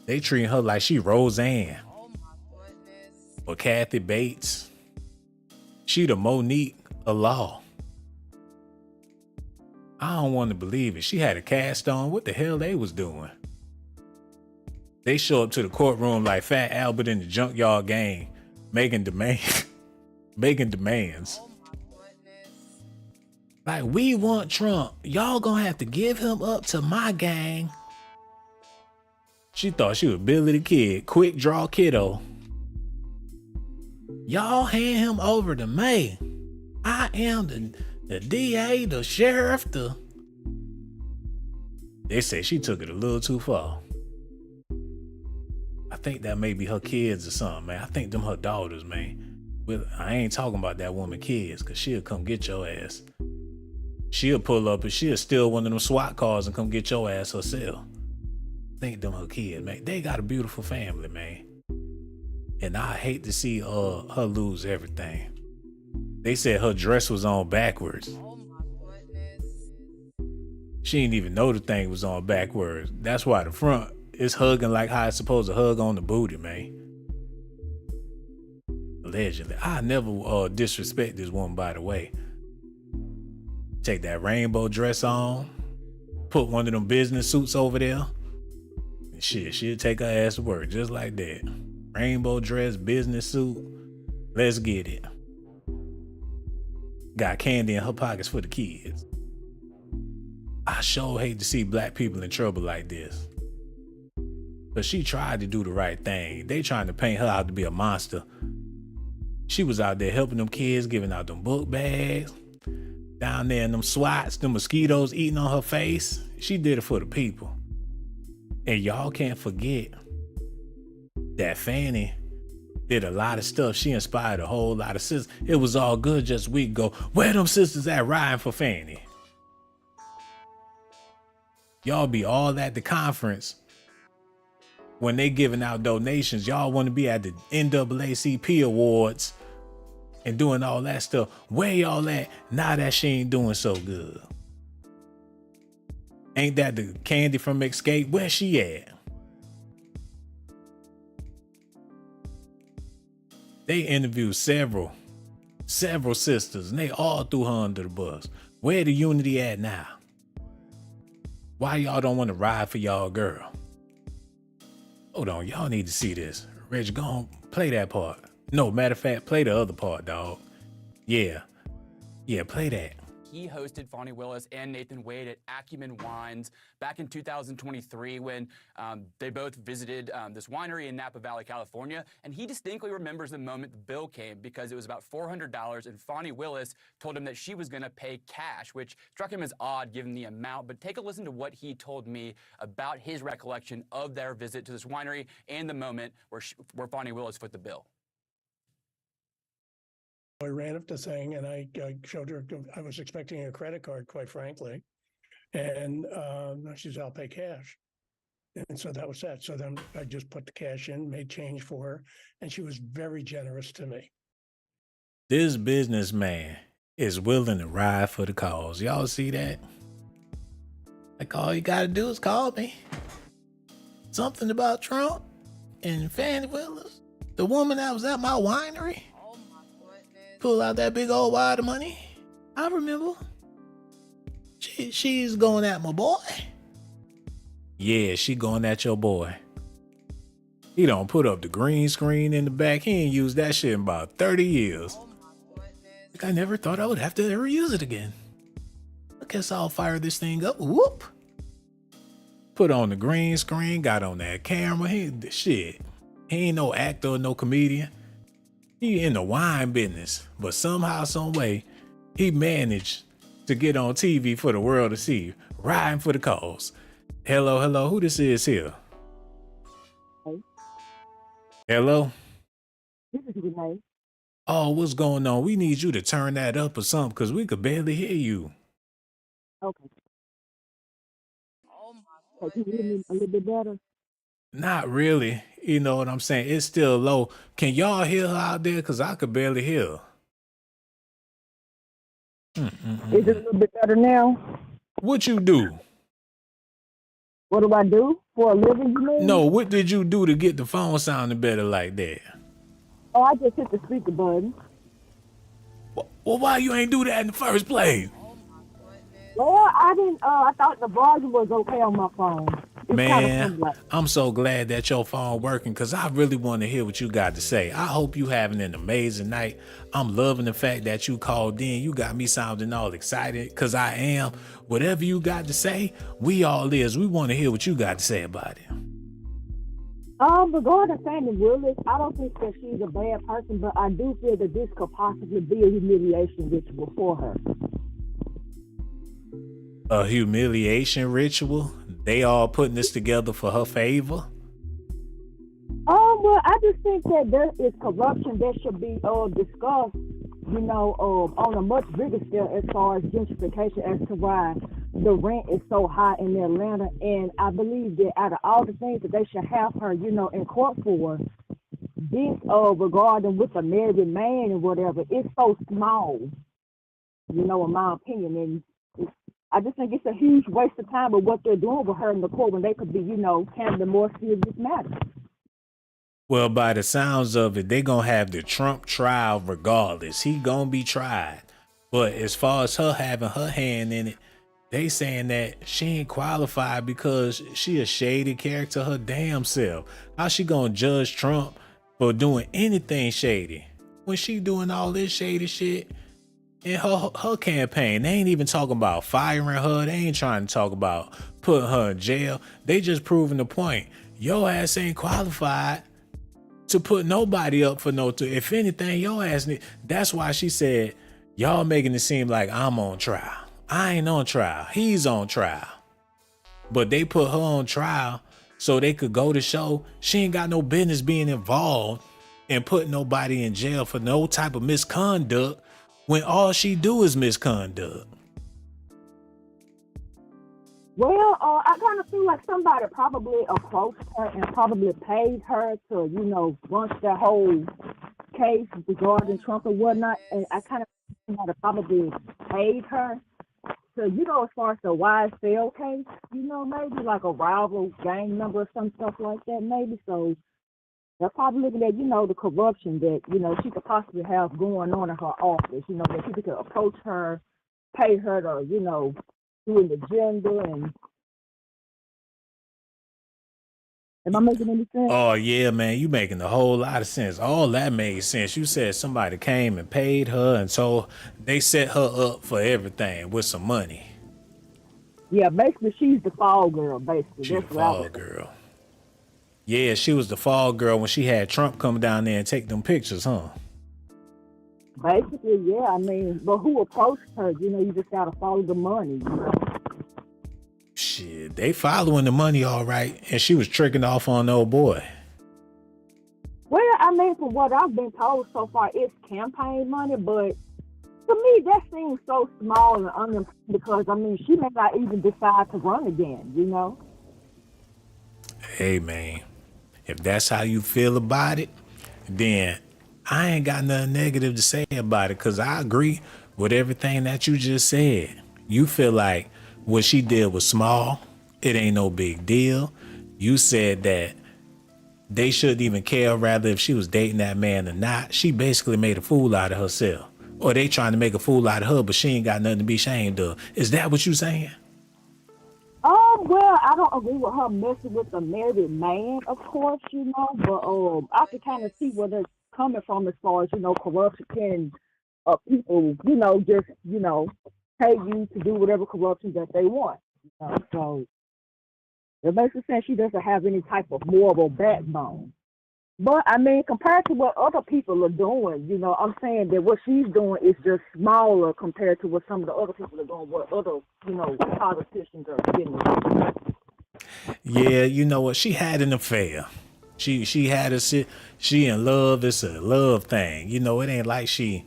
They treating her like she Roseanne. Oh my goodness. Or Kathy Bates. She the Monique of law. I don't want to believe it. She had a cast on. What the hell they was doing? They show up to the courtroom like Fat Albert in the Junkyard Gang, making demands. Oh my goodness. Like, we want Trump. Y'all gonna have to give him up to my gang. She thought she was Billy the Kid, quick draw kiddo. Y'all hand him over to me. I am the DA, the sheriff, They say she took it a little too far. I think that may be her kids or something, man. I think them her daughters, man. But I ain't talking about that woman kids, cause she'll come get your ass. She'll pull up and she'll steal one of them SWAT cars and come get your ass herself. Think them her kids, man. They got a beautiful family, man. And I hate to see her lose everything. They said her dress was on backwards. Oh my goodness. She didn't even know the thing was on backwards. That's why the front is hugging like how it's supposed to hug on the booty, man. Allegedly. I never disrespect this woman, by the way. Take that rainbow dress on, put one of them business suits over there, and shit, she'll take her ass to work just like that. Rainbow dress, business suit, let's get it. Got candy in her pockets for the kids. I sure hate to see black people in trouble like this. But she tried to do the right thing. They trying to paint her out to be a monster. She was out there helping them kids, giving out them book bags. Down there in them swats, them mosquitoes eating on her face. She did it for the people. And y'all can't forget that Fani did a lot of stuff. She inspired a whole lot of sisters. It was all good just a week ago. Where them sisters at riding for Fani? Y'all be all at the conference when they giving out donations. Y'all want to be at the NAACP awards and doing all that stuff. Where y'all at now that she ain't doing so good? Ain't that the Candy from Escape? Where she at? They interviewed several sisters, and they all threw her under the bus. Where the unity at now? Why y'all don't want to ride for y'all girl? Hold on, y'all need to see this. Reg, go on, play that part. No, matter of fact, play the other part, dog. Yeah, play that. He hosted Fani Willis and Nathan Wade at Acumen Wines back in 2023 when they both visited this winery in Napa Valley, California. And he distinctly remembers the moment the bill came because it was about $400 and Fani Willis told him that she was going to pay cash, which struck him as odd given the amount. But take a listen to what he told me about his recollection of their visit to this winery and the moment where Fani Willis foot the bill. I ran up the thing and I showed her, I was expecting a credit card, quite frankly. And she said, I'll pay cash. And so that was that. So then I just put the cash in, made change for her, and she was very generous to me. This businessman is willing to ride for the cause. Y'all see that? Like, all you gotta do is call me. Something about Trump and Fani Willis, the woman that was at my winery, Oh my goodness. pull out that big old wad of money. I remember. She's going at my boy. Yeah, she going at your boy. He don't put up the green screen in the back. He ain't used that shit in about 30 years. Oh my goodness. Like, I never thought I would have to ever use it again. I guess I'll fire this thing up. Whoop. Put on the green screen, got on that camera. He ain't no actor or no comedian. He in the wine business. But somehow, some way, he managed to get on TV for the world to see. Riding for the cause. Hello, who this is here? Hello? This is Renee. Oh, what's going on? We need you to turn that up or something, because we could barely hear you. Okay. Oh So my can you hear me goodness. a little bit better? Not really. You know what I'm saying? It's still low. Can y'all hear her out there? Because I could barely hear her. Is it a little bit better now? What you do? What do I do for a living, you mean? No, what did you do to get the phone sounding better like that? Oh, I just hit the speaker button. Well, why you ain't do that in the first place? Well, I didn't, I thought the volume was okay on my phone. It's Man, like, I'm so glad that your phone working, because I really want to hear what you got to say. I hope you having an amazing night. I'm loving the fact that you called in. You got me sounding all excited, because I am. Whatever you got to say, we all is. We want to hear what you got to say about it. regarding Fani Willis, I don't think that she's a bad person, but I do feel that this could possibly be a humiliation ritual for her. A humiliation ritual? They all putting this together for her favor? Well, I just think that there is corruption that should be discussed, on a much bigger scale as far as gentrification, as to why the rent is so high in Atlanta. And I believe that out of all the things that they should have her, in court for, this regarding with a married man and whatever, it's so small, in my opinion. And I just think it's a huge waste of time with what they're doing with her in the court when they could be, handling more serious matters. Well, by the sounds of it, they gonna have the Trump trial regardless. He gonna be tried. But as far as her having her hand in it, they saying that she ain't qualified because she a shady character her damn self. How she gonna judge Trump for doing anything shady when she doing all this shady shit in her campaign? They ain't even talking about firing her. They ain't trying to talk about putting her in jail. They just proving the point. Your ass ain't qualified to put nobody up for if anything, your ass need. That's why she said, y'all making it seem like I'm on trial. I ain't on trial. He's on trial. But they put her on trial so they could go to show she ain't got no business being involved and putting nobody in jail for no type of misconduct when all she do is misconduct. Well, I kind of feel like somebody probably approached her and probably paid her to, launch that whole case regarding Trump and whatnot. And I kind of think somebody probably paid her to, as far as the YSL case, maybe like a rival gang member or some stuff like that, maybe. So they're probably looking at, the corruption that, she could possibly have going on in her office, that people could approach her, pay her to, doing the agenda. And am I making any sense? Oh yeah, man, you making a whole lot of sense. All that made sense. You said somebody came and paid her and told they set her up for everything with some money. Yeah, basically she's the fall girl, basically. She's the fall girl. Yeah, she was the fall girl when she had Trump come down there and take them pictures, huh? Basically, yeah. I mean, but who approached her? You just gotta follow the money, Shit, they following the money all right, and she was tricking off on the old boy. Well, I mean, from what I've been told so far, it's campaign money, but To me, that seems so small and unimportant because, I mean, she may not even decide to run again, you know? Hey, man, if that's how you feel about it, then I ain't got nothing negative to say about it because I agree with everything that you just said. You feel like what she did was small. It ain't no big deal. You said that they shouldn't even care rather if she was dating that man or not. She basically made a fool out of herself. Or they trying to make a fool out of her, but she ain't got nothing to be ashamed of. Is that what you saying? Well, I don't agree with her messing with a married man, of course, you know, but I can kind of see where they're coming from as far as, you know, corruption can people, you know, just, you know, pay you to do whatever corruption that they want. You know? So it makes sense she doesn't have any type of moral backbone. But I mean, compared to what other people are doing, you know, I'm saying that what she's doing is just smaller compared to what some of the other people are doing, what other, you know, politicians are getting involved. Yeah, you know what? She had an affair. She had she in love. It's a love thing. You know, it ain't like she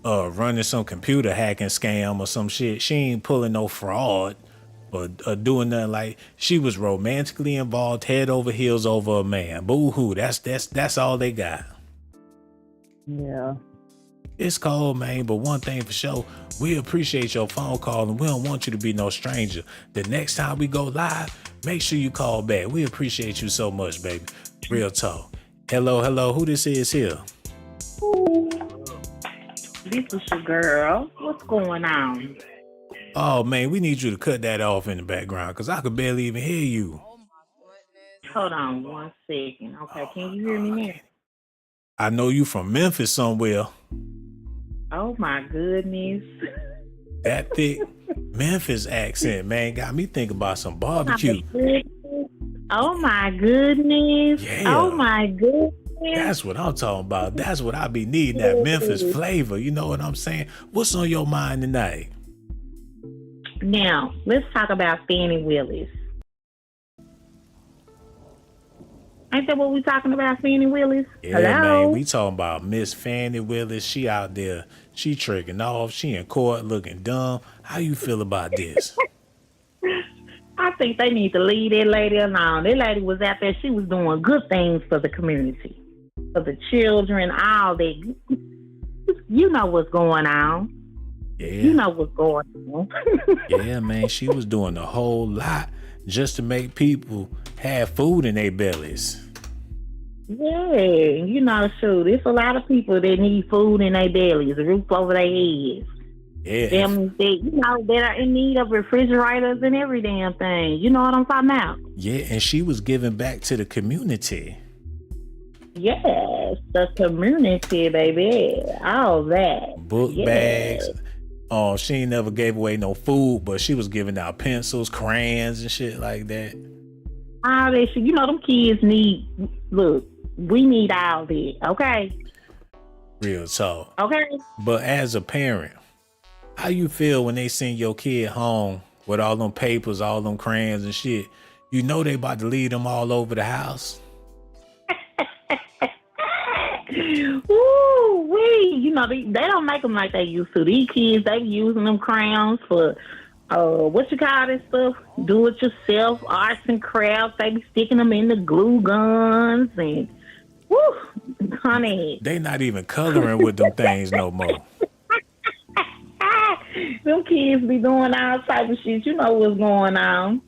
running some computer hacking scam or some shit. She ain't pulling no fraud or doing nothing. Like, she was romantically involved, head over heels over a man. Boo-hoo. That's all they got. Yeah. It's cold, man, but one thing for sure, we appreciate your phone call and we don't want you to be no stranger. The next time we go live, make sure you call back. We appreciate you so much, baby. Real talk. Hello. Who this is here? This is your girl. What's going on? Oh, man, we need you to cut that off in the background because I could barely even hear you. Hold on 1 second. Okay, can you hear me now? I know you from Memphis somewhere. Oh my goodness. That thick Memphis accent, man, got me thinking about some barbecue. Oh my goodness. Yeah. Oh my goodness. That's what I'm talking about. That's what I be needing, that Memphis flavor. You know what I'm saying? What's on your mind tonight? Now, let's talk about Fani Willis. Ain't that what we talking about, Fani Willis? Yeah, Hello? man, we talking about Miss Fani Willis. She out there, she tricking off. She in court looking dumb. How you feel about this? I think they need to leave that lady alone. That lady was out there. She was doing good things for the community, for the children, all that. You know what's going on. Yeah. You know what's going on. Yeah, man, she was doing a whole lot just to make people have food in their bellies. Yeah, you know, shoot, there's a lot of people that need food in their bellies, a roof over their heads. Yeah. Them that, you know, that are in need of refrigerators and every damn thing. You know what I'm talking about? Yeah, and she was giving back to the community. Yes, the community, baby. All that. Book bags. Oh, she ain't never gave away no food, but she was giving out pencils, crayons, and shit like that. All that shit. You know, them kids need, look, we need all that, okay? Real talk. Okay. But as a parent, how you feel when they send your kid home with all them papers, all them crayons and shit? You know they about to leave them all over the house. Woo wee! You know they don't make them like they used to. These kids, they be using them crayons for what you call this stuff? Do it yourself, arts and crafts. They be sticking them in the glue guns and woo, honey. They not even coloring with them things no more. Them kids be doing all type of shit. You know what's going on.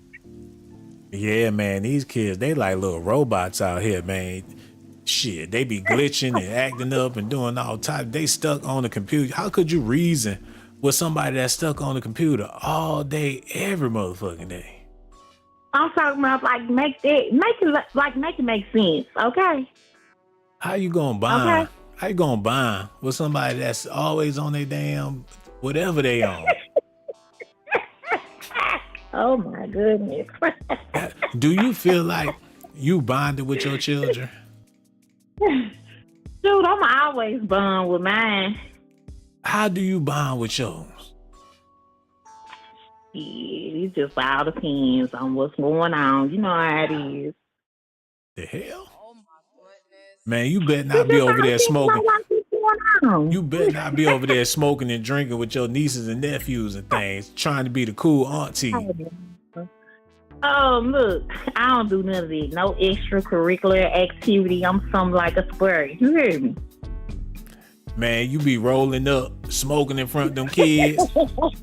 Yeah, man, these kids, they like little robots out here, man. Shit, they be glitching and acting up and doing all type. They stuck on the computer. How could you reason with somebody that's stuck on the computer all day, every motherfucking day? I'm talking about like make it make sense, okay? How you gonna bind? Okay. How you gonna bind with somebody that's always on their damn whatever they on? Oh my goodness. Do you feel like you bonded with your children? Dude, I'm always bond with mine. How do you bond with yours? Yeah, it just all depends on what's going on. You know how it is. The hell? Man, you better not be over there smoking. going on? You better not be over there smoking and drinking with your nieces and nephews and things, trying to be the cool auntie. Oh, look, I don't do none of that. No extracurricular activity. I'm something like a square. You hear me? Man, you be rolling up, smoking in front of them kids. Don't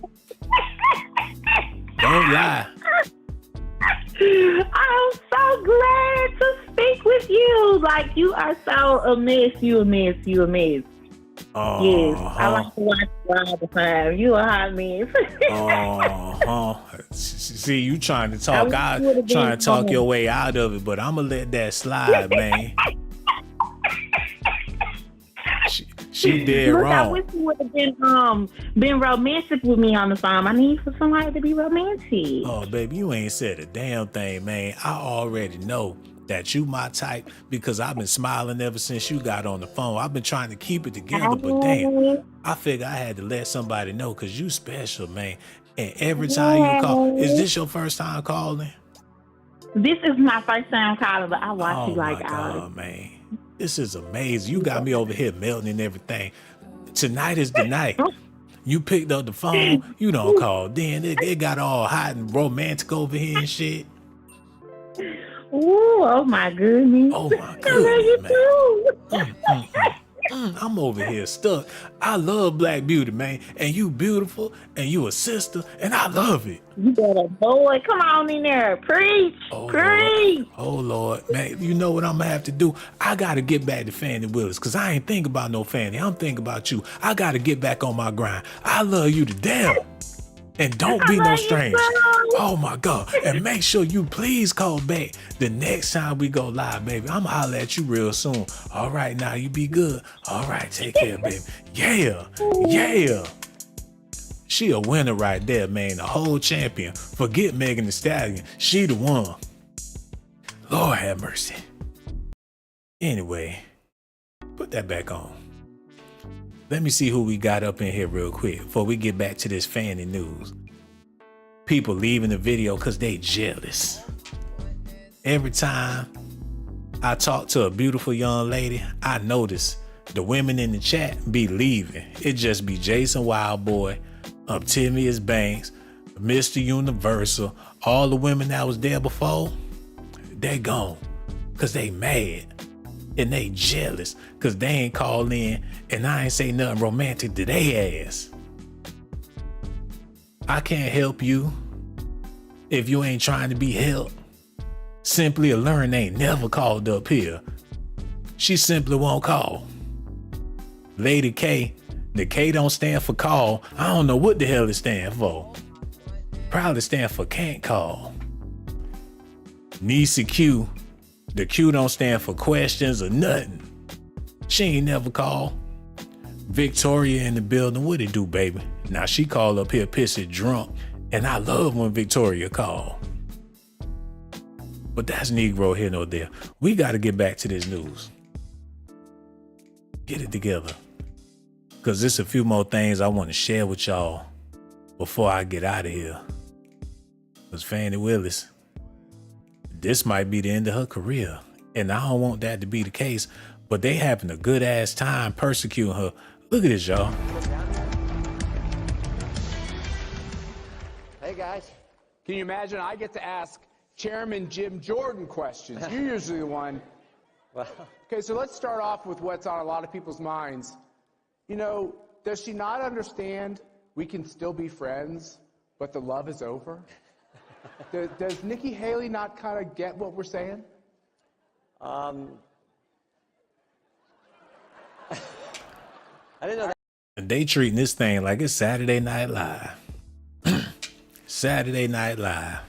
lie. I'm so glad to speak with you. Like, you are so a mess. You a mess. You a mess. Yes, I like to watch you all the time. You a hot mess. See, you trying to talk trying to talk your way out of it, but I'm gonna let that slide, man. She did Look, wrong. I wish you would have been romantic with me on the phone. I need for somebody to be romantic. Oh, baby, you ain't said a damn thing, man. I already know that you my type because I've been smiling ever since you got on the phone. I've been trying to keep it together, but damn, I figured I had to let somebody know because you special, man. And every time you call, is this your first time calling? This is my first time calling, but I watch you like all man. This is amazing. You got me over here melting and everything. Tonight is the night. You picked up the phone, you don't call. Then it got all hot and romantic over here and shit. Ooh, oh my goodness. Oh my goodness, man. I'm over here stuck. I love Black Beauty, man. And you beautiful, and you a sister, and I love it. You better, boy, come on in there. Preach. Preach. Lord. Oh, Lord. Man, you know what I'm going to have to do? I got to get back to Fani Willis, because I ain't thinking about no Fani. I'm thinking about you. I got to get back on my grind. I love you to death. And don't be no stranger. Oh, my God. And make sure you please call back the next time we go live, baby. I'm going to holler at you real soon. All right, now you be good. All right, take care, baby. Yeah. Yeah. She a winner right there, man. The whole champion. Forget Megan Thee Stallion. She the one. Lord have mercy. Anyway, put that back on. Let me see who we got up in here real quick before we get back to this Fani news. People leaving the video because they jealous. Every time I talk to a beautiful young lady, I notice the women in the chat be leaving. It just be Jason Wildboy, Timius Banks, Mr. Universal, all the women that was there before, they gone because they mad and they jealous because they ain't called in and I ain't say nothing romantic to their ass. I can't help you if you ain't trying to be helped. Simply Alluring ain't never called up here. She simply won't call. Lady K, the K don't stand for call. I don't know what the hell it stand for. Probably stand for can't call. Nisa Q, the Q don't stand for questions or nothing. She ain't never called. Victoria in the building, what it do, baby? Now she called up here pissy drunk, and I love when Victoria call. But that's Negro here nor there. We got to get back to this news. Get it together. Because there's a few more things I want to share with y'all before I get out of here. Because Fani Willis, this might be the end of her career. And I don't want that to be the case, but they having a good ass time persecuting her. Look at this, y'all. Hey guys. Can you imagine I get to ask Chairman Jim Jordan questions? You're usually the one. Okay, so let's start off with what's on a lot of people's minds. You know, does she not understand we can still be friends, but the love is over? Does Nikki Haley not kind of get what we're saying? I didn't know that. They treating this thing like it's Saturday Night Live. Saturday Night Live.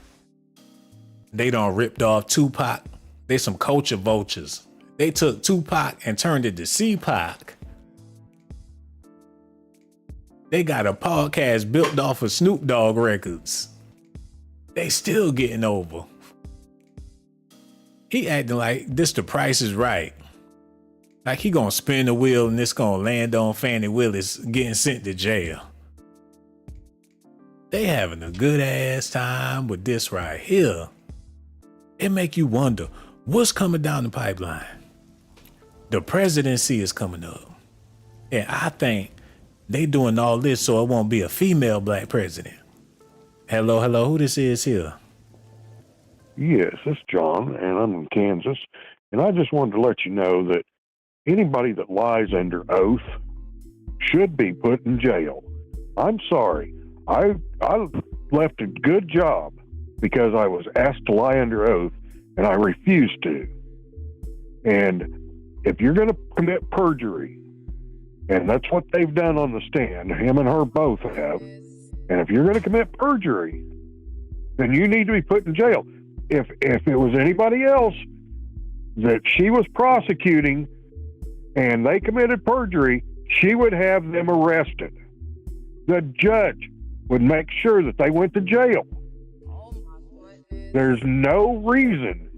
They done ripped off Tupac. They some culture vultures. They took Tupac and turned it to CPac. They got a podcast built off of Snoop Dogg records. They still getting over. He acting like this The Price is Right. Like he gonna spin the wheel and it's gonna land on Fani Willis getting sent to jail. They having a good ass time with this right here. It make you wonder what's coming down the pipeline. The presidency is coming up. And I think they doing all this so it won't be a female black president. Hello, who this is here? Yes, it's John, and I'm in Kansas. And I just wanted to let you know that anybody that lies under oath should be put in jail. I'm sorry. I left a good job because I was asked to lie under oath, and I refused to. And if you're going to commit perjury, and that's what they've done on the stand, him and her both have, and if you're going to commit perjury, then you need to be put in jail. If it was anybody else that she was prosecuting and they committed perjury, she would have them arrested. The judge would make sure that they went to jail. There's no reason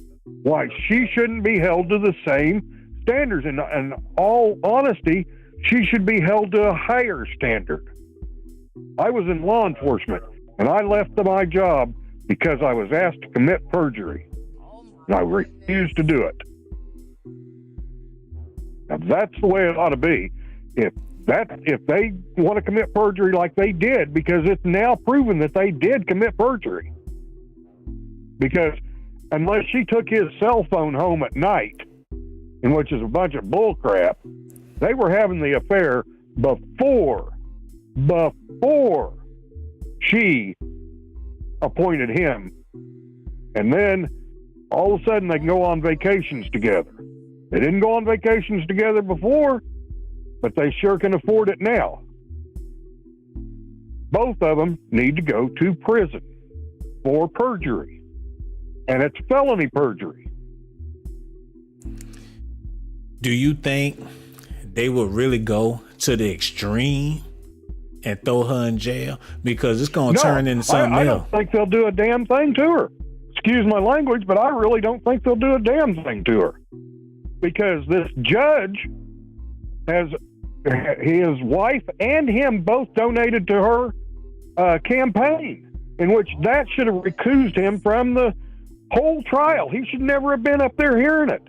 why she shouldn't be held to the same standards. In all honesty, she should be held to a higher standard. I was in law enforcement, and I left my job because I was asked to commit perjury. And I refused to do it. Now, that's the way it ought to be. If they want to commit perjury like they did, because it's now proven that they did commit perjury. Because unless she took his cell phone home at night, and which is a bunch of bull crap, they were having the affair before she appointed him. And then all of a sudden they can go on vacations together. They didn't go on vacations together before, but they sure can afford it now. Both of them need to go to prison for perjury. And it's felony perjury. Do you think they would really go to the extreme and throw her in jail? Because it's going to turn into something else. I don't think they'll do a damn thing to her. Excuse my language, but I really don't think they'll do a damn thing to her. Because this judge has his wife and him both donated to her campaign, in which that should have recused him from the whole trial. He should never have been up there hearing it.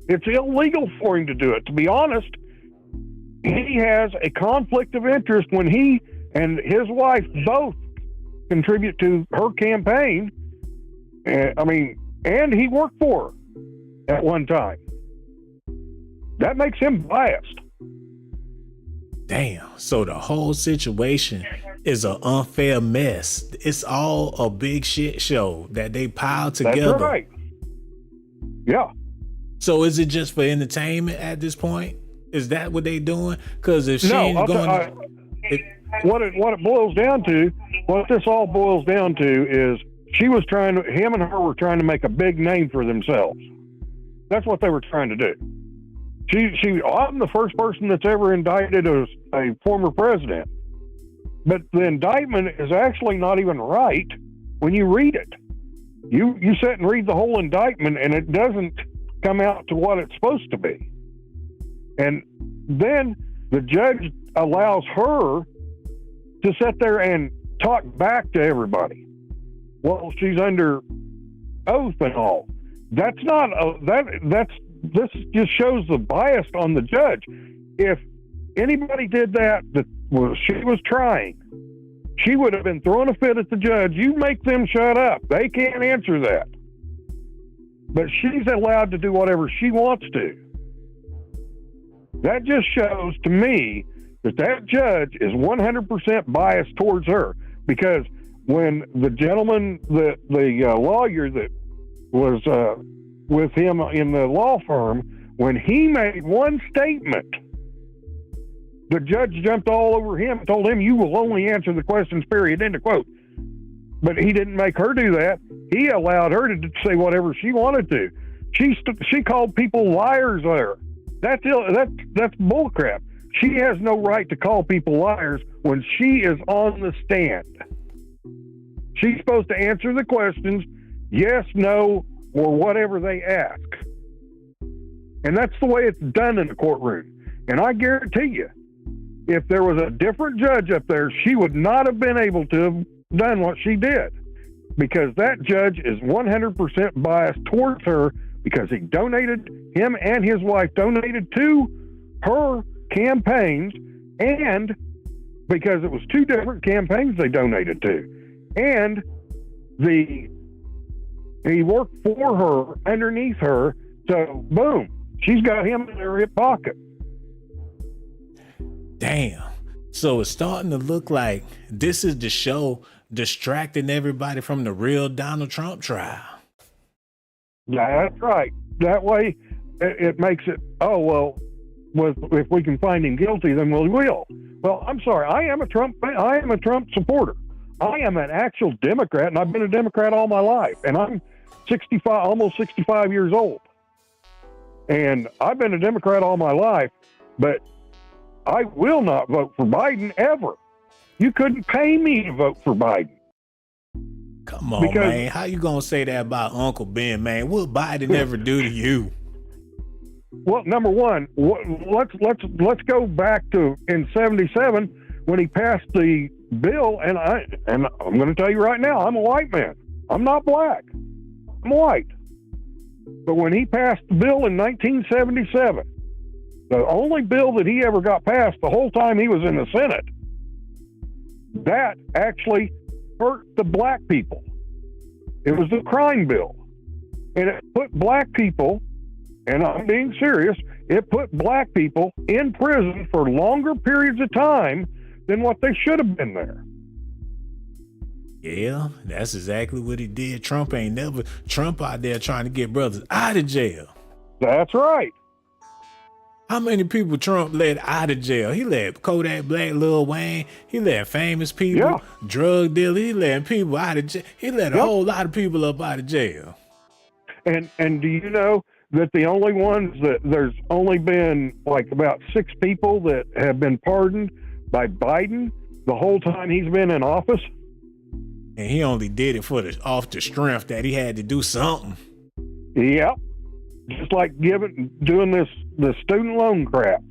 It's illegal for him to do it. To be honest, he has a conflict of interest when he and his wife both contribute to her campaign. And he worked for her at one time. That makes him biased. Damn. So the whole situation is an unfair mess. It's all a big shit show that they piled together. That's right. Yeah. So is it just for entertainment at this point? Is that what they doing? Because if she ain't going, what it boils down to, what this all boils down to is him and her were trying to make a big name for themselves. That's what they were trying to do. I'm the first person that's ever indicted as a former president. But the indictment is actually not even right when you read it. You sit and read the whole indictment, and it doesn't come out to what it's supposed to be. And then the judge allows her to sit there and talk back to everybody. Well, she's under oath and all. This just shows the bias on the judge. If anybody did that she was trying, she would have been throwing a fit at the judge. You make them shut up. They can't answer that. But she's allowed to do whatever she wants to. That just shows to me that judge is 100% biased towards her, because when the gentleman, the lawyer that was with him in the law firm, when he made one statement, the judge jumped all over him and told him, "You will only answer the questions, period," end of quote. But he didn't make her do that. He allowed her to say whatever she wanted to. She called people liars there. That's bullcrap. She has no right to call people liars when she is on the stand. She's supposed to answer the questions, yes, no, or whatever they ask. And that's the way it's done in the courtroom. And I guarantee you, if there was a different judge up there, she would not have been able to have done what she did, because that judge is 100% biased towards her, because him and his wife donated to her campaigns, and because it was two different campaigns they donated to, and he worked for her, underneath her, so boom, she's got him in her hip pocket. Damn. So it's starting to look like this is the show distracting everybody from the real Donald Trump trial. Yeah, that's right. That way, it makes it, oh, well, if we can find him guilty, then we will. Well, I'm sorry. I am a Trump supporter. I am an actual Democrat, and I've been a Democrat all my life. And I'm 65, almost 65 years old. And I've been a Democrat all my life, but I will not vote for Biden ever. You couldn't pay me to vote for Biden. Come on, man. How you gonna say that about Uncle Ben, man? What Biden ever do to you? Well, number one, let's go back to in '77 when he passed the bill, and I'm going to tell you right now, I'm a white man. I'm not black. I'm white. But when he passed the bill in 1977, the only bill that he ever got passed the whole time he was in the Senate, that actually hurt the black people. It was the crime bill. And it put black people, and I'm being serious, it put black people in prison for longer periods of time than what they should have been there. Yeah, that's exactly what he did. Trump out there trying to get brothers out of jail. That's right. How many people Trump let out of jail? He let Kodak Black, Lil Wayne. He let famous people, drug dealers. He let people out of jail. He let a whole lot of people up out of jail. And do you know that the only ones that there's only been like about 6 people that have been pardoned by Biden the whole time he's been in office? And he only did it off the strength that he had to do something. Yep. Just like doing the student loan crap.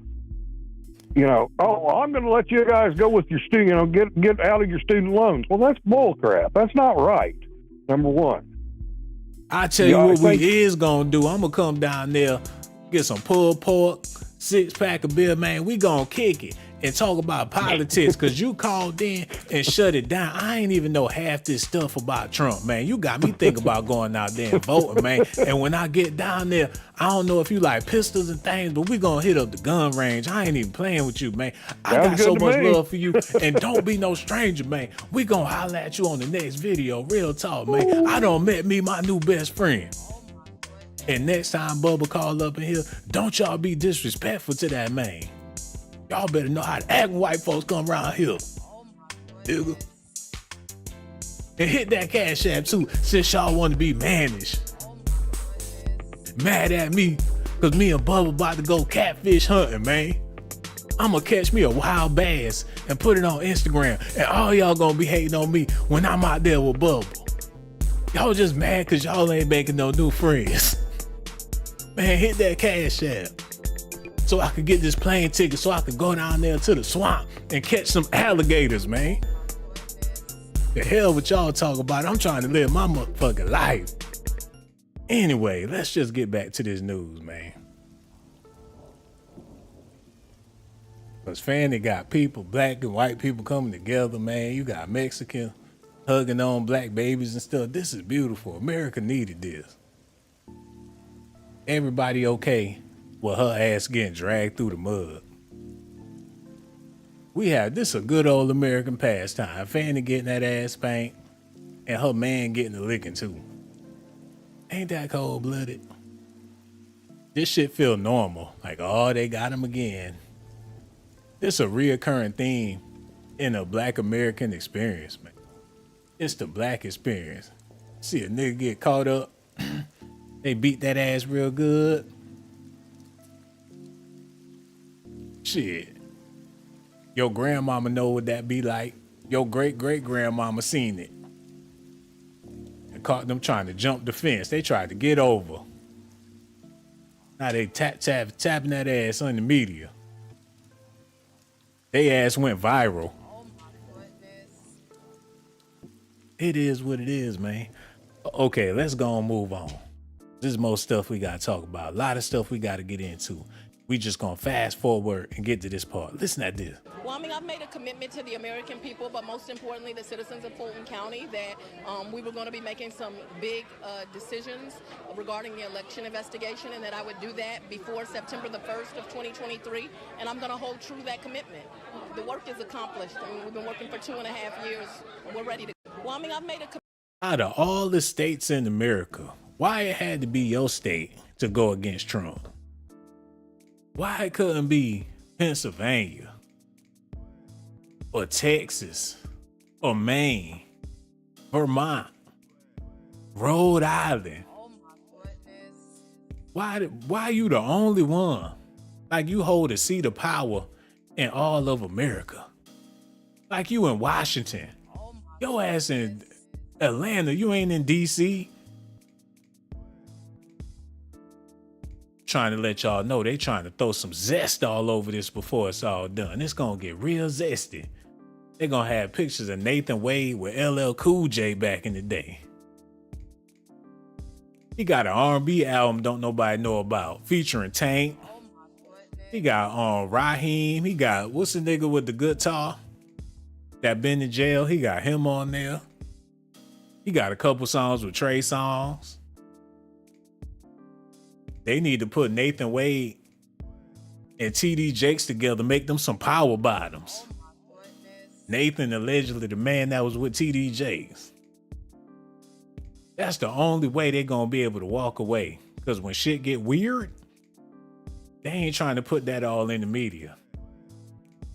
You know, I'm going to let you guys go with your get out of your student loans. Well, that's bull crap. That's not right. Number one. I tell you what we is going to do. I'm going to come down there, get some pulled pork, 6-pack of beer, man. We going to kick it and talk about politics, because you called in and shut it down. I ain't even know half this stuff about Trump, man. You got me thinking about going out there and voting, man. And when I get down there, I don't know if you like pistols and things, but we gonna hit up the gun range. I ain't even playing with you, man. I got so much love for you. And don't be no stranger, man. We gonna holler at you on the next video. Real talk, man. I done met me my new best friend. And next time Bubba call up in here, don't y'all be disrespectful to that man. Y'all better know how to act when white folks come around here. Nigga. And hit that Cash App too, since y'all want to be mannish. Mad at me, because me and Bubba about to go catfish hunting, man. I'ma catch me a wild bass and put it on Instagram, and all y'all gonna be hating on me when I'm out there with Bubba. Y'all just mad because y'all ain't making no new friends. Man, hit that Cash App so I could get this plane ticket so I could go down there to the swamp and catch some alligators, man. The hell with y'all talk about? I'm trying to live my motherfucking life. Anyway, let's just get back to this news, man. Because Fani got people, black and white people coming together, man. You got Mexican hugging on black babies and stuff. This is beautiful. America needed this. Everybody okay with her ass getting dragged through the mud. This is a good old American pastime. Fani getting that ass spanked and her man getting the licking too. Ain't that cold-blooded? This shit feel normal. Like, oh, they got him again. This a reoccurring theme in a black American experience, man. It's the black experience. See a nigga get caught up. They beat that ass real good. Shit. Your grandmama know what that be like. Your great-great-grandmama seen it. And caught them trying to jump the fence. They tried to get over. Now they tapping that ass on the media. They ass went viral. It is what it is, man. Okay, let's go and move on. There's more stuff we got to talk about. A lot of stuff we got to get into. We just gonna fast forward and get to this part. Listen at this. Well, I mean, I've made a commitment to the American people, but most importantly, the citizens of Fulton County, that we were going to be making some big decisions regarding the election investigation, and that I would do that before September the 1st of 2023, and I'm going to hold true to that commitment. The work is accomplished. I mean, we've been working for 2.5 years, and we're ready to. Well, I mean, I've made a. Out of all the states in America, why it had to be your state to go against Trump? Why it couldn't be Pennsylvania or Texas or Maine, Vermont, Rhode Island? Oh my goodness. Why you the only one? Like you hold a seat of power in all of America. Like you in Washington. Your ass in Atlanta, you ain't in DC. Trying to let y'all know they trying to throw some zest all over this before it's all done. It's gonna get real zesty. They're gonna have pictures of Nathan Wade with LL Cool J back in the day. He got an R&B album don't nobody know about, featuring Tank. He got Raheem. He got, what's the nigga with the guitar that been in jail? He got him on there. He got a couple songs with Trey Songz. They need to put Nathan Wade and TD Jakes together, make them some power bottoms. Nathan allegedly the man that was with TD Jakes. That's the only way they're gonna be able to walk away. Because when shit get weird, they ain't trying to put that all in the media.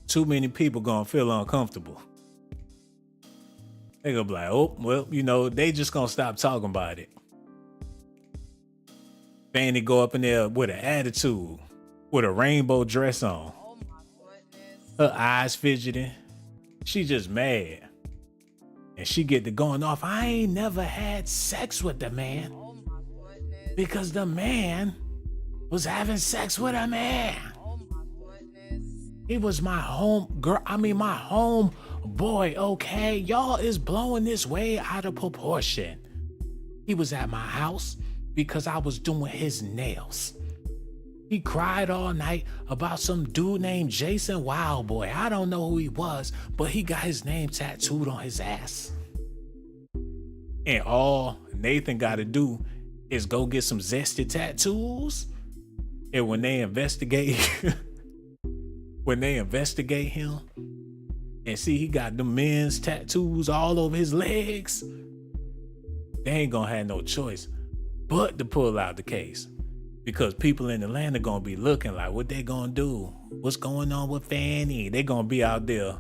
Too many people gonna feel uncomfortable. They gonna be like, oh, well, you know, they just gonna stop talking about it. Fani go up in there with an attitude, with a rainbow dress on. Oh my goodness. Her eyes fidgeting. She just mad. And she get to going off. I ain't never had sex with the man. Oh my goodness. Because the man was having sex with a man. Oh my goodness. He was my home girl. I mean, my home boy, okay? Y'all is blowing this way out of proportion. He was at my house because I was doing his nails. He cried all night about some dude named Jason Wildboy. I don't know who he was, but he got his name tattooed on his ass. And all Nathan got to do is go get some zesty tattoos. And when they investigate, him and see he got the men's tattoos all over his legs, they ain't gonna have no choice but to pull out the case, because people in Atlanta gonna be looking like, what they gonna do? What's going on with Fani? They gonna be out there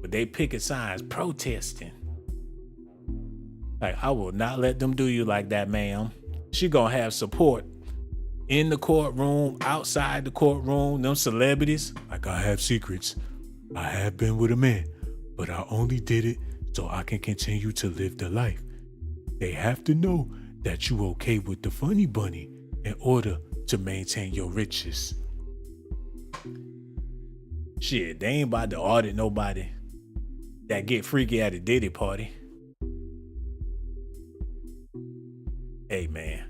with they picket signs protesting. Like, I will not let them do you like that, ma'am. She gonna have support in the courtroom, outside the courtroom, them celebrities. Like, I have secrets. I have been with a man, but I only did it so I can continue to live the life. They have to know that you okay with the funny bunny in order to maintain your riches. Shit, they ain't about to audit nobody that get freaky at a Diddy party. Hey man,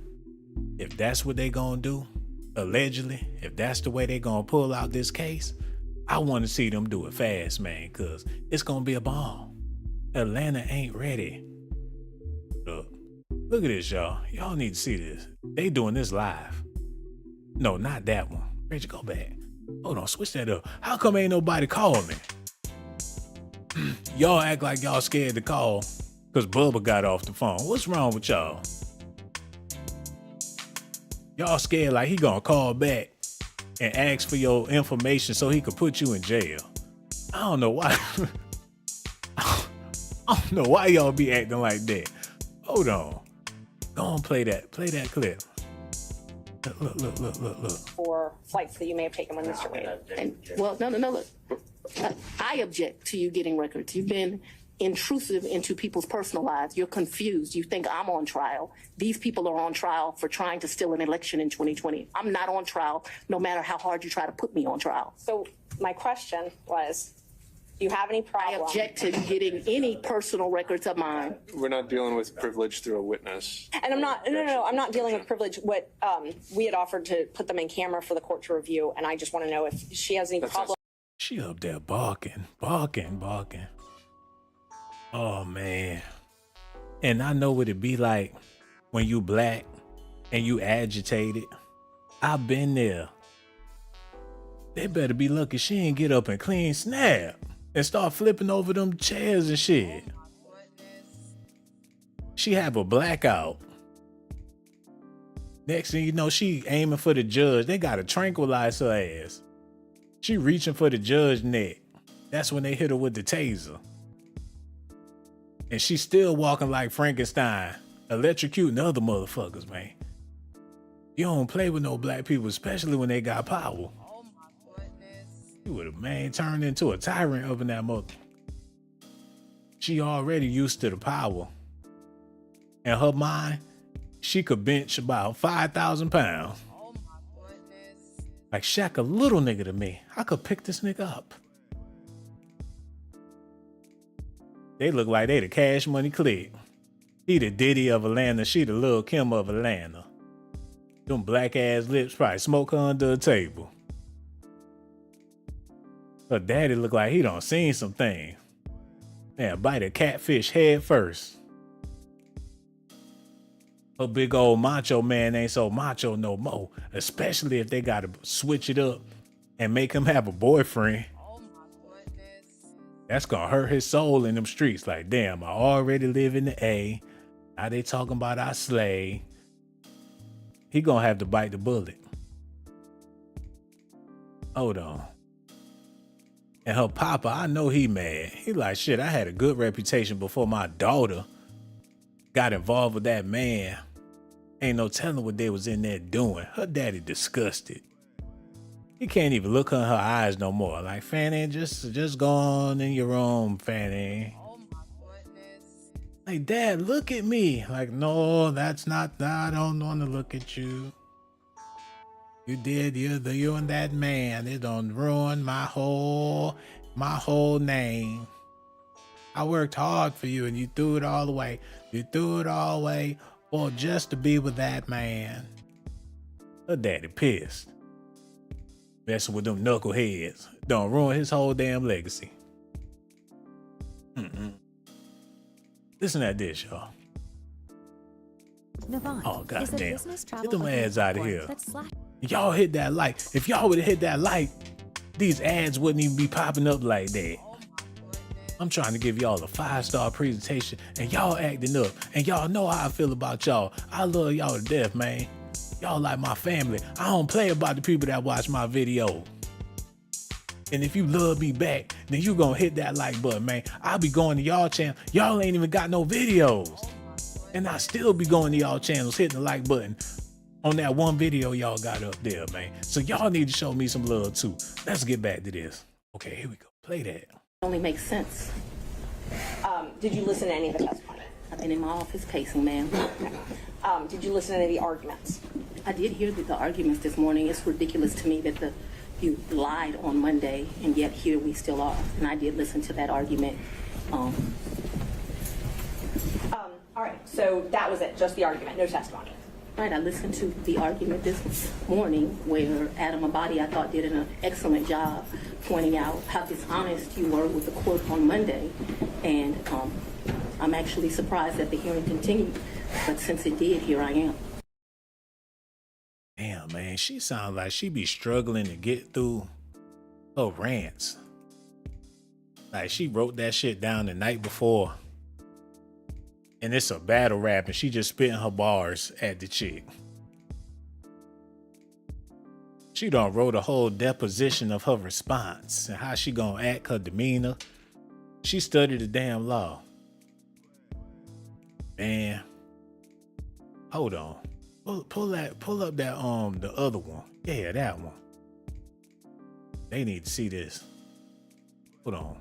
if that's what they gonna do, allegedly, if that's the way they gonna pull out this case, I want to see them do it fast, man, cause it's gonna be a bomb. Atlanta ain't ready. Look at this, y'all. Y'all need to see this. They doing this live. No, not that one. Rachel, go back. Hold on, switch that up. How come ain't nobody call me? Y'all act like y'all scared to call because Bubba got off the phone. What's wrong with y'all? Y'all scared like he gonna call back and ask for your information so he could put you in jail. I don't know why. I don't know why y'all be acting like that. Hold on. Go on, play that clip. Look. For flights that you may have taken when Mr. Wade. And well, no, look. I object to you getting records. You've been intrusive into people's personal lives. You're confused. You think I'm on trial. These people are on trial for trying to steal an election in 2020. I'm not on trial, no matter how hard you try to put me on trial. So my question was, Do you have any problem? I object to getting any personal records of mine. We're not dealing with privilege through a witness. And I'm not, no, I'm not dealing with privilege. What we had offered to put them in camera for the court to review, and I just want to know if she has any problem. She up there barking. Oh, man. And I know what it be like when you black and you agitated. I've been there. They better be lucky she ain't get up and clean snap and start flipping over them chairs and shit. She have a blackout. Next thing you know, she aiming for the judge. They gotta tranquilize her ass. She reaching for the judge neck. That's when they hit her with the taser. And she's still walking like Frankenstein, electrocuting other motherfuckers, man. You don't play with no black people, especially when they got power. You would have, man, turned into a tyrant up in that mother. She already used to the power. In her mind, she could bench about 5,000 pounds. Like Shaq, a little nigga to me. I could pick this nigga up. They look like they the Cash Money clique. He the Diddy of Atlanta. She the Lil Kim of Atlanta. Them black ass lips probably smoke her under a table. Her daddy look like he done seen some things. Man, bite a catfish head first. Her big old macho man ain't so macho no more. Especially if they gotta switch it up and make him have a boyfriend. That's gonna hurt his soul in them streets. Like, damn, I already live in the A. Now they talking about I slay. He gonna have to bite the bullet. Hold on. And her papa, I know he mad. He like, shit, I had a good reputation before my daughter got involved with that man. Ain't no telling what they was in there doing. Her daddy disgusted. He can't even look her in her eyes no more. Like, Fanny, just go on in your room, Fanny. Like, Dad, look at me. Like, no, that's not, I don't want to look at you. You did, you and that man. It done ruin my whole name. I worked hard for you and you threw it all away. You threw it all away for just to be with that man. Her daddy pissed. Messing with them knuckleheads. Don't ruin his whole damn legacy. Listen at this, y'all. Oh, goddamn. Get them ads out of here. Y'all hit that like. If y'all would have hit that like, these ads wouldn't even be popping up like that. I'm trying to give y'all a 5-star presentation and y'all acting up. And y'all know how I feel about y'all. I love y'all to death, man. Y'all like my family. I don't play about the people that watch my video. And if you love me back, then you gonna hit that like button, man. I'll be going to y'all channel. Y'all ain't even got no videos. And I still be going to y'all channels, hitting the like button on that one video y'all got up there, man. So y'all need to show me some love too. Let's get back to this. Okay, here we go. Play that. It only makes sense. Did you listen to any of the testimony? I've been in my office pacing, ma'am. Did you listen to any of the arguments? I did hear the arguments this morning. It's ridiculous to me that you lied on Monday, and yet here we still are. And I did listen to that argument. All right, so that was it, just the argument, no testimony. Right, I listened to the argument this morning where Adam Abadi, I thought, did an excellent job pointing out how dishonest you were with the court on Monday. And I'm actually surprised that the hearing continued, but since it did, here I am. Damn, man, she sounds like she be struggling to get through her rants. Like she wrote that shit down the night before. And it's a battle rap and she just spitting her bars at the chick. She done wrote a whole deposition of her response and how she gonna act, her demeanor. She studied the damn law. Man, hold on. Pull up that the other one. Yeah, that one. They need to see this. Hold on.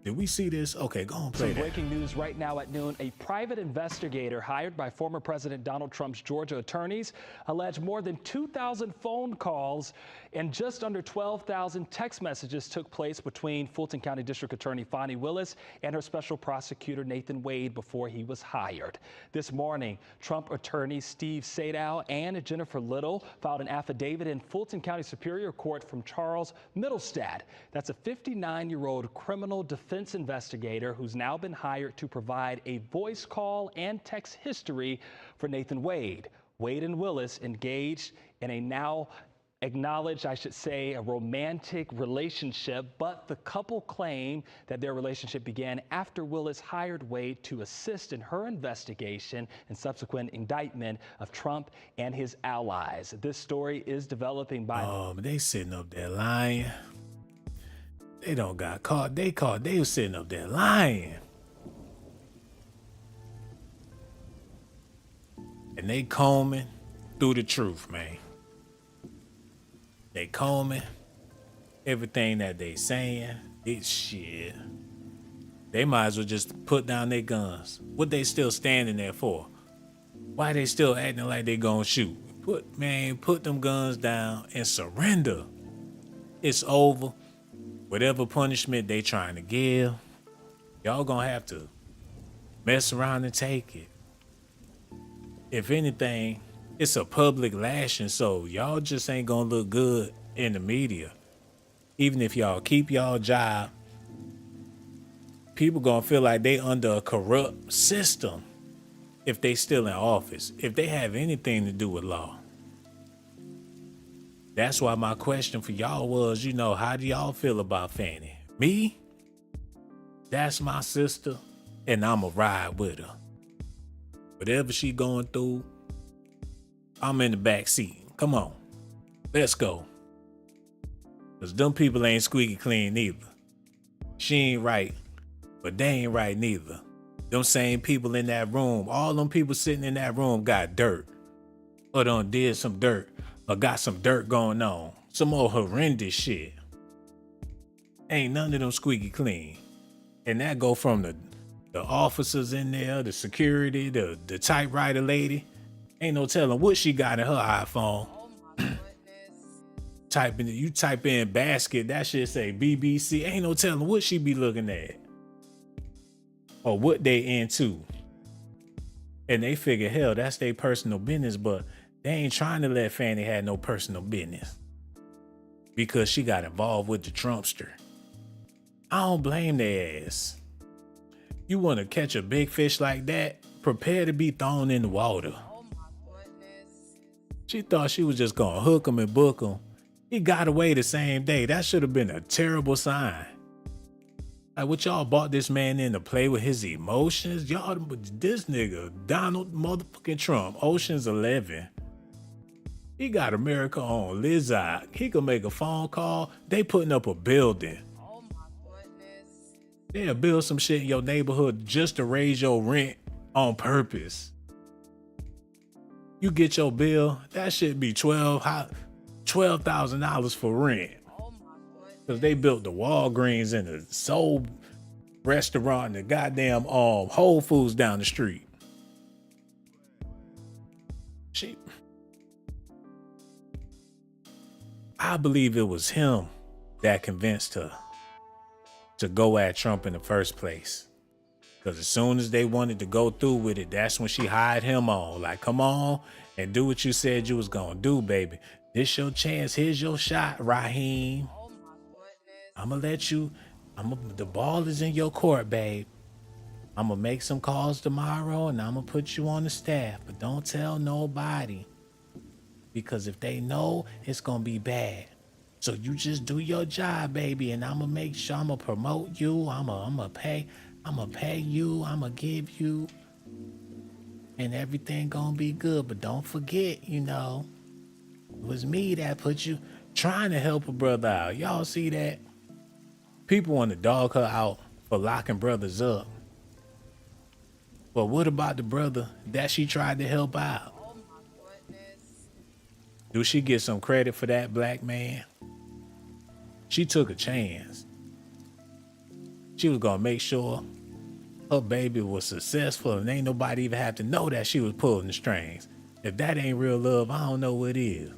Did we see this? Okay, go on, play Some that. breaking news right now at noon. A private investigator hired by former President Donald Trump's Georgia attorneys alleged more than 2,000 phone calls and just under 12,000 text messages took place between Fulton County District Attorney Fani Willis and her special prosecutor Nathan Wade before he was hired. This morning, Trump attorneys Steve S.A.T and Jennifer Little filed an affidavit in Fulton County Superior Court from Charles Middlestad. That's a 59-year-old criminal defense investigator who's now been hired to provide a voice call and text history for Nathan Wade. Wade and Willis engaged in a now acknowledged, I should say, a romantic relationship, but the couple claim that their relationship began after Willis hired Wade to assist in her investigation and subsequent indictment of Trump and his allies. This story is developing by... Oh, but they sitting up there lying. They don't got caught. They was sitting up there lying. And they combing through the truth, man. They combing everything that they saying. It's shit. They might as well just put down their guns. What they still standing there for? Why they still acting like they gonna shoot? Put them guns down and surrender. It's over. Whatever punishment they trying to give, y'all gonna have to mess around and take it. If anything, it's a public lashing, so y'all just ain't gonna look good in the media. Even if y'all keep y'all job, people gonna feel like they under a corrupt system if they still in office, if they have anything to do with law. That's why my question for y'all was, how do y'all feel about Fani? Me? That's my sister, and I'ma ride with her. Whatever she going through, I'm in the back seat. Come on, let's go. Cause them people ain't squeaky clean neither. She ain't right, but they ain't right neither. Them same people in that room, all them people sitting in that room got dirt. Or done did some dirt. Or got some dirt going on. Some more horrendous shit. Ain't none of them squeaky clean. And that go from the officers in there, the security, the typewriter lady. Ain't no telling what she got in her iPhone. You type in basket, that shit say BBC. Ain't no telling what she be looking at. Or what they into. And they figure, hell, that's their personal business, but they ain't trying to let Fani have no personal business because she got involved with the Trumpster. I don't blame their ass. You want to catch a big fish like that, prepare to be thrown in the water. She thought she was just going to hook him and book him. He got away the same day. That should have been a terrible sign. Like, what y'all bought this man in to play with his emotions? Y'all, this nigga, Donald motherfucking Trump, Ocean's 11. He got America on Lizard. He could make a phone call. They putting up a building. Oh my goodness. They'll build some shit in your neighborhood just to raise your rent on purpose. You get your bill, that should be $12,000 for rent. Oh my goodness. Cause they built the Walgreens and the Soul restaurant and the goddamn Whole Foods down the street. I believe it was him that convinced her to go at Trump in the first place. Because as soon as they wanted to go through with it, that's when she hired him on. Like, come on and do what you said you was going to do, baby. This your chance. Here's your shot, Raheem. Oh my goodness. I'm going to let you. The ball is in your court, babe. I'm going to make some calls tomorrow and I'm going to put you on the staff. But don't tell nobody. Because if they know, it's going to be bad. So you just do your job, baby. And I'm going to make sure I'm going to promote you. I'm going to pay you. I'm going to give you. And everything going to be good. But don't forget, it was me that put you trying to help a brother out. Y'all see that? People want to dog her out for locking brothers up. But what about the brother that she tried to help out? Oh my goodness. Do she get some credit for that, black man? She took a chance. she was gonna make sure her baby was successful and ain't nobody even have to know that she was pulling the strings. If that ain't real love, I don't know what is.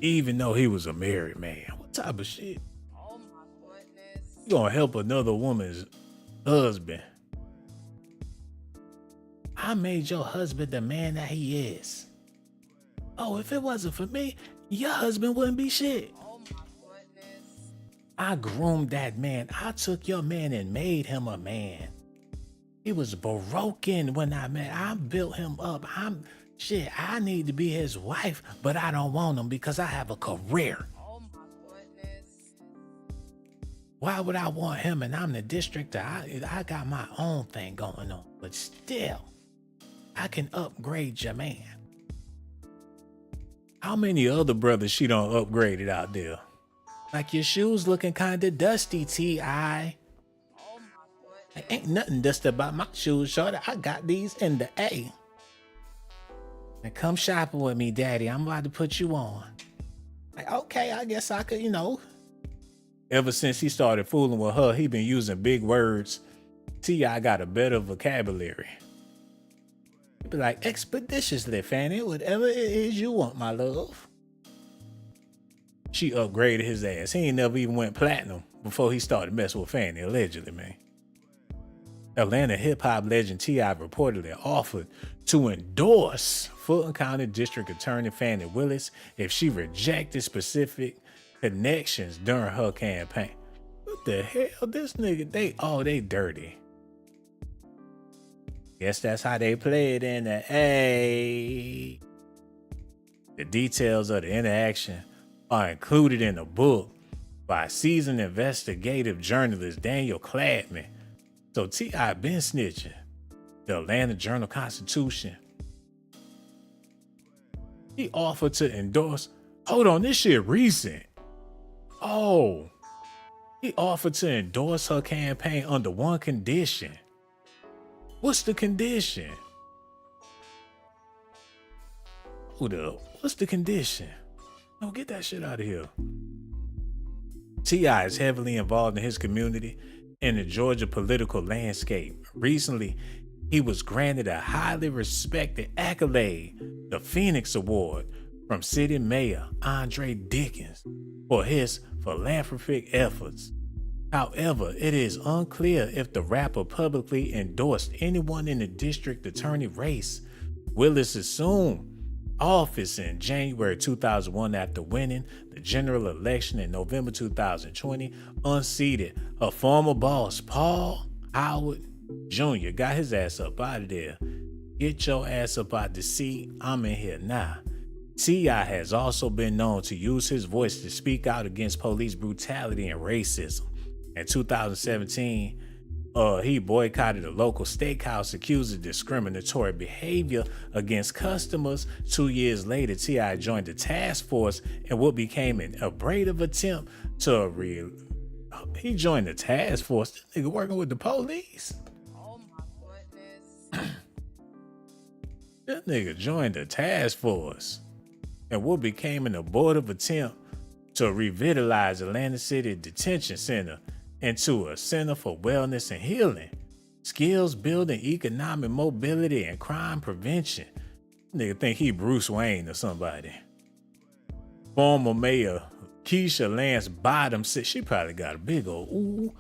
Even though he was a married man. What type of shit? Oh my goodness. You gonna help another woman's husband? I made your husband the man that he is. Oh, if it wasn't for me, your husband wouldn't be shit. Oh my goodness. I groomed that man. I took your man and made him a man. He was broken when I met. I built him up. I need to be his wife, but I don't want him because I have a career. Oh my goodness. Why would I want him? And I'm the district. I got my own thing going on, but still, I can upgrade your man. How many other brothers she done upgraded out there? Like, your shoes looking kind of dusty, T.I. Oh my goodness. Ain't nothing dusty about my shoes, shorty. I got these in the A. And come shopping with me, daddy. I'm about to put you on. Like, okay, I guess I could, Ever since he started fooling with her, he been using big words. T.I. got a better vocabulary. He be like, expeditiously, Fanny, whatever it is you want, my love. She upgraded his ass. He ain't never even went platinum before he started messing with Fanny, allegedly, man. Atlanta hip-hop legend T.I. reportedly offered to endorse Fulton County District Attorney Fani Willis if she rejected specific connections during her campaign. What the hell? This nigga, they dirty. Guess that's how they play it in the A. The details of the interaction are included in a book by seasoned investigative journalist Daniel Cladman. So T.I. been snitching. The Atlanta Journal-Constitution. He offered to endorse. Hold on, this shit recent. Oh. He offered to endorse her campaign under one condition. What's the condition? Hold up. What's the condition? No, get that shit out of here. T.I. is heavily involved in his community and the Georgia political landscape. Recently, he was granted a highly respected accolade, the Phoenix Award, from City Mayor Andre Dickens for his philanthropic efforts. However, it is unclear if the rapper publicly endorsed anyone in the district attorney race. Willis assumed office in January 2001 after winning the general election in November 2020, unseated her former boss, Paul Howard Jr. Got his ass up out of there. Get your ass up out the seat. I'm in here now. T.I. has also been known to use his voice to speak out against police brutality and racism. In 2017, he boycotted a local steakhouse accused of discriminatory behavior against customers. 2 years later, T.I. joined the task force in what became an abrasive attempt to he joined the task force. This nigga working with the police. Oh my goodness. This nigga joined the task force in what became an abortive attempt to revitalize Atlanta City Detention Center into a center for wellness and healing, skills building, economic mobility, and crime prevention. Nigga think he Bruce Wayne or somebody. Former Mayor Keisha Lance Bottoms said she probably got a big old ooh.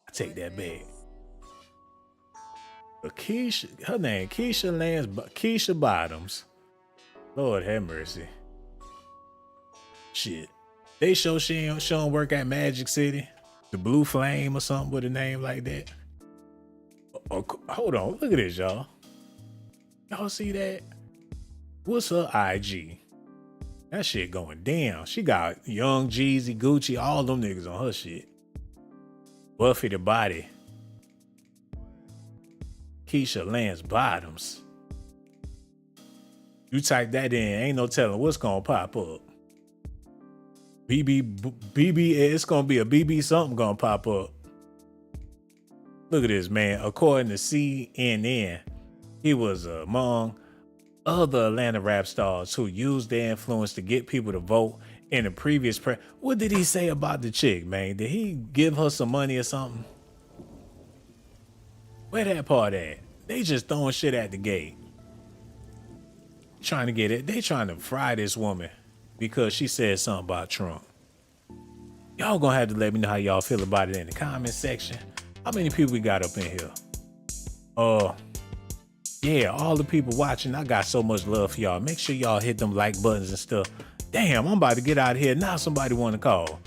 I take that back. But Keisha, her name Keisha Bottoms. Lord have mercy. Shit. They show she don't work at Magic City. The Blue Flame or something with a name like that. Oh, hold on, look at this, y'all. Y'all see that? What's her IG? That shit going down. She got Young Jeezy, Gucci, all them niggas on her shit. Buffy the Body. Keisha Lance Bottoms. You type that in, ain't no telling what's gonna pop up. BB, it's gonna be a BB something gonna pop up. Look at this, man. According to CNN, he was among other Atlanta rap stars who used their influence to get people to vote in the previous what did he say about the chick, man? Did he give her some money or something? Where that part at? They just throwing shit at the gate. Trying to get it. They trying to fry this woman because she said something about Trump. Y'all gonna have to let me know how y'all feel about it in the comment section. How many people we got up in here? Yeah, all the people watching, I got so much love for y'all. Make sure y'all hit them like buttons and stuff. Damn, I'm about to get out of here. Now somebody want to call.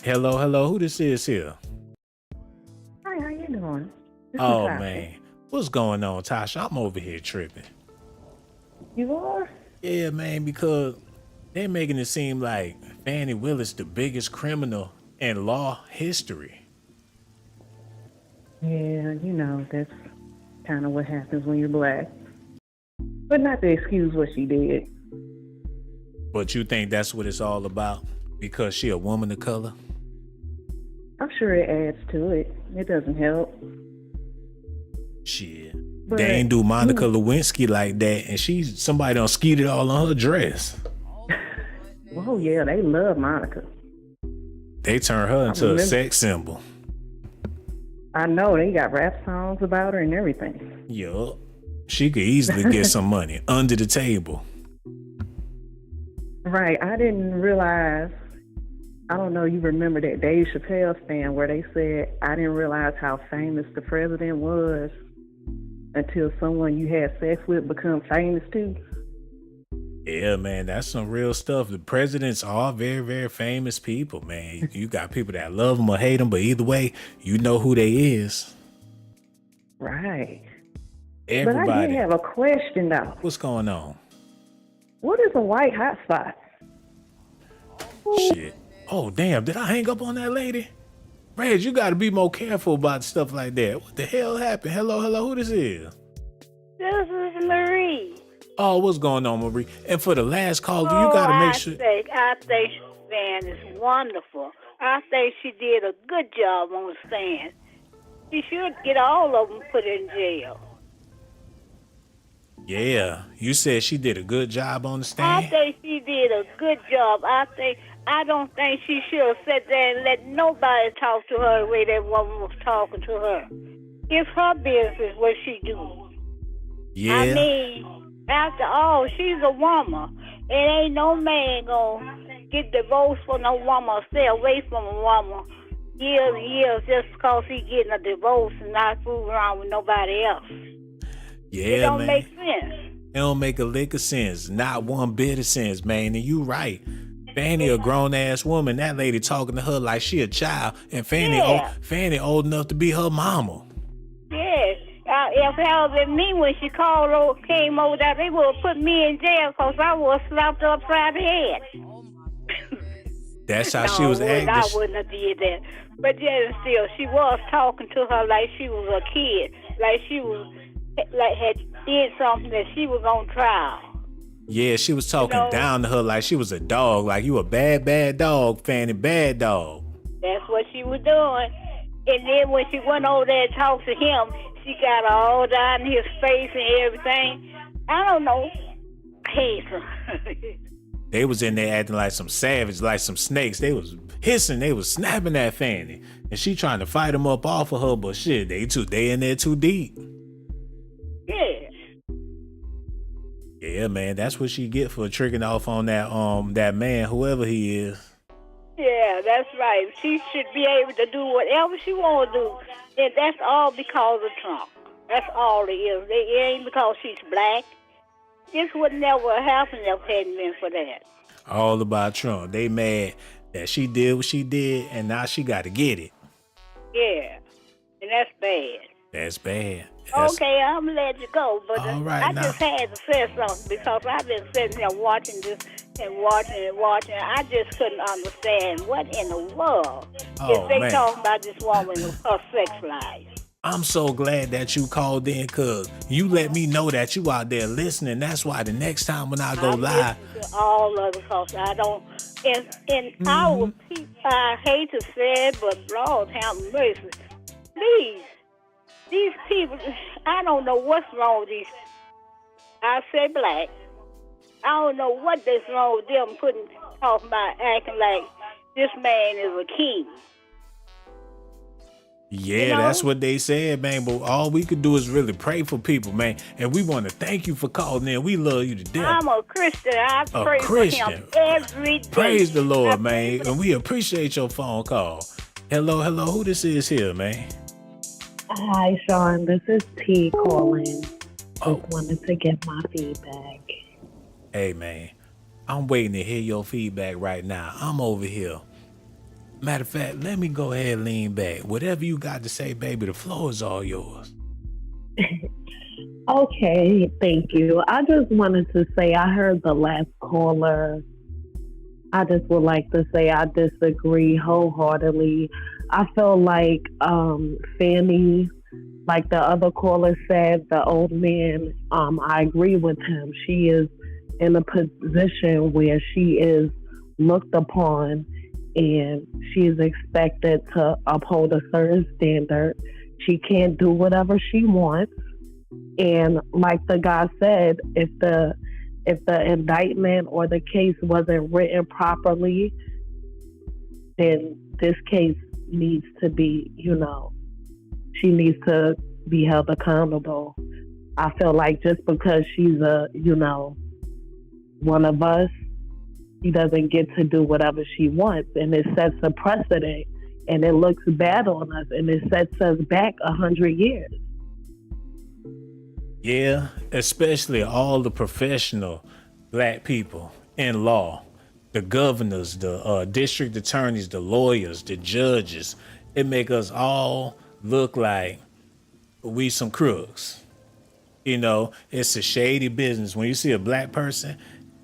Hello, who this is here? Hi, how you doing? Oh, man. What's going on, Tasha? I'm over here tripping. You are? Yeah, man, because they're making it seem like Fani Willis the biggest criminal in law history. Yeah, you know, that's kind of what happens when you're black. But not to excuse what she did. But you think that's what it's all about? Because she a woman of color? I'm sure it adds to it. It doesn't help. Shit. They ain't do Monica Lewinsky like that, and somebody done skeeted all on her dress. Oh yeah, they love Monica. They turned her into a sex symbol. I know, they got rap songs about her and everything. Yup. She could easily get some money under the table. Right, I didn't realize, I don't know, you remember that Dave Chappelle stand where they said, I didn't realize how famous the president was until someone you had sex with become famous too. Yeah, man, that's some real stuff. The presidents are very, very famous people, man. You got people that love them or hate them, but either way, you know who they is. Right. Everybody. But I did have a question though. What's going on? What is a white hot spot? Shit. Oh, damn. Did I hang up on that lady? Reg, you got to be more careful about stuff like that. What the hell happened? Hello, who this is? This is Marie. Oh, what's going on, Marie? And for the last call, you got to make sure. I think Van is wonderful. I think she did a good job on the stand. She should get all of them put in jail. Yeah, you said she did a good job on the stand? I think she did a good job. I don't think she should have sat there and let nobody talk to her the way that woman was talking to her. It's her business what she do. Yeah. I mean, after all, she's a woman. It ain't no man gonna get divorced for no woman or stay away from a woman years and years just because he getting a divorce and not fooling around with nobody else. Yeah, it don't man. make sense. It don't make a lick of sense. Not one bit of sense, man. And you right. Fanny a grown-ass woman. That lady talking to her like she a child. And Fanny old enough to be her mama. Yes. If it had been me when she came over there, they would have put me in jail because I was slapped upside the head. That's how she was acting. I wouldn't have did that. But yet still, she was talking to her like she was a kid. Like she was, like had did something that she was on trial. Yeah, she was talking down to her like she was a dog. Like, you a bad, bad dog, Fanny, bad dog. That's what she was doing. And then when she went over there and talked to him, she got all down in his face and everything. I don't know. I hate her. They was in there acting like some savage, like some snakes. They was hissing, they was snapping at Fanny. And she trying to fight them up off of her, but shit, they in there too deep. Yeah. Yeah, man, that's what she get for tricking off on that man, whoever he is. Yeah, that's right. She should be able to do whatever she want to do. And that's all because of Trump. That's all it is. It ain't because she's black. This would never happen if it hadn't been for that. All about Trump. They mad that she did what she did, and now she got to get it. Yeah, and that's bad. That's bad. Okay, I'm going to let you go, but right, just had to say something because I've been sitting here watching this and watching. I just couldn't understand what in the world is they talking about this woman and her sex life. I'm so glad that you called in, because you let me know that you out there listening. That's why the next time when I go live. To all of it, because I don't, and our people, I hate to say it, but Lord have mercy. Please, these people, I don't know what's wrong with these, I say black, I don't know what that's wrong with them talking about acting like this man is a king. Yeah, You know? that's what they said, man. But all we could do is really pray for people, man. And we want to thank you for calling in. We love you to death. I'm a Christian. I pray for him every day. Praise the Lord, man. And we appreciate your phone call. Hello. Who this is here, man? Hi, Sean. This is T calling. Just wanted to get my feedback. Hey, man. I'm waiting to hear your feedback right now. I'm over here. Matter of fact, let me go ahead and lean back. Whatever you got to say, baby, the floor is all yours. Okay, thank you. I just wanted to say I heard the last caller. I just would like to say I disagree wholeheartedly. I feel like Fani, like the other caller said, the old man, I agree with him. She is in a position where she is looked upon and she is expected to uphold a certain standard. She can't do whatever she wants. And like the guy said, if the indictment or the case wasn't written properly, then this case needs to be, she needs to be held accountable. I feel like just because she's one of us, she doesn't get to do whatever she wants, and it sets a precedent, and it looks bad on us, and it sets us back 100 years. Yeah, especially all the professional black people in law, the governors, the district attorneys, the lawyers, the judges. It make us all look like we some crooks. It's a shady business. When you see a black person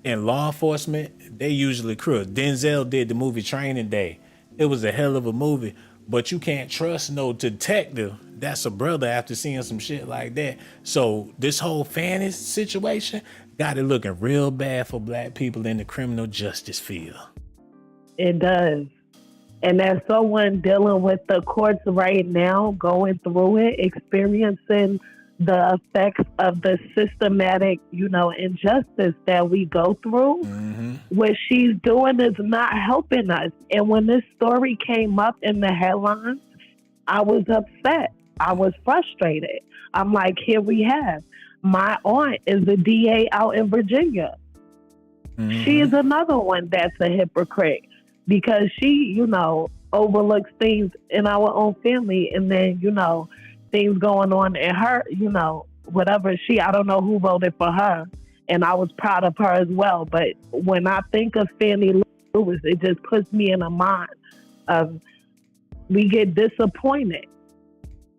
in law enforcement, they usually crooks. Denzel did the movie Training Day. It was a hell of a movie, but you can't trust no detective that's a brother after seeing some shit like that. So this whole Fani situation got it looking real bad for black people in the criminal justice field. It does. And as someone dealing with the courts right now, going through it, experiencing the effects of the systematic, injustice that we go through, what she's doing is not helping us. And when this story came up in the headlines, I was upset. I was frustrated. I'm like, here we have. My aunt is the DA out in Virginia. She is another one that's a hypocrite because she, overlooks things in our own family, and then, things going on in her, whatever I don't know who voted for her, and I was proud of her as well. But when I think of Fani Willis, it just puts me in a mind of we get disappointed.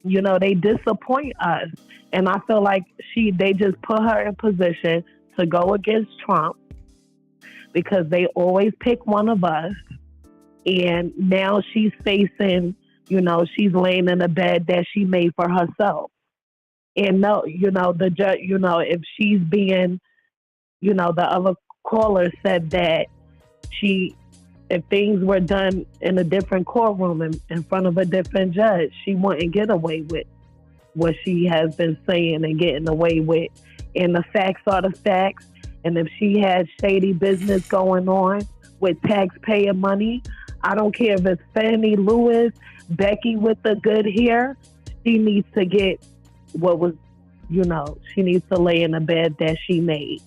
They disappoint us. And I feel like they just put her in position to go against Trump because they always pick one of us. And now she's facing, she's laying in a bed that she made for herself. And no, the judge, if she's being, the other caller said that if things were done in a different courtroom in front of a different judge, she wouldn't get away with what she has been saying and getting away with. And the facts are the facts. And if she had shady business going on with taxpayer money, I don't care if it's Fani Lewis, Becky with the good hair, she needs to get what was, she needs to lay in the bed that she made.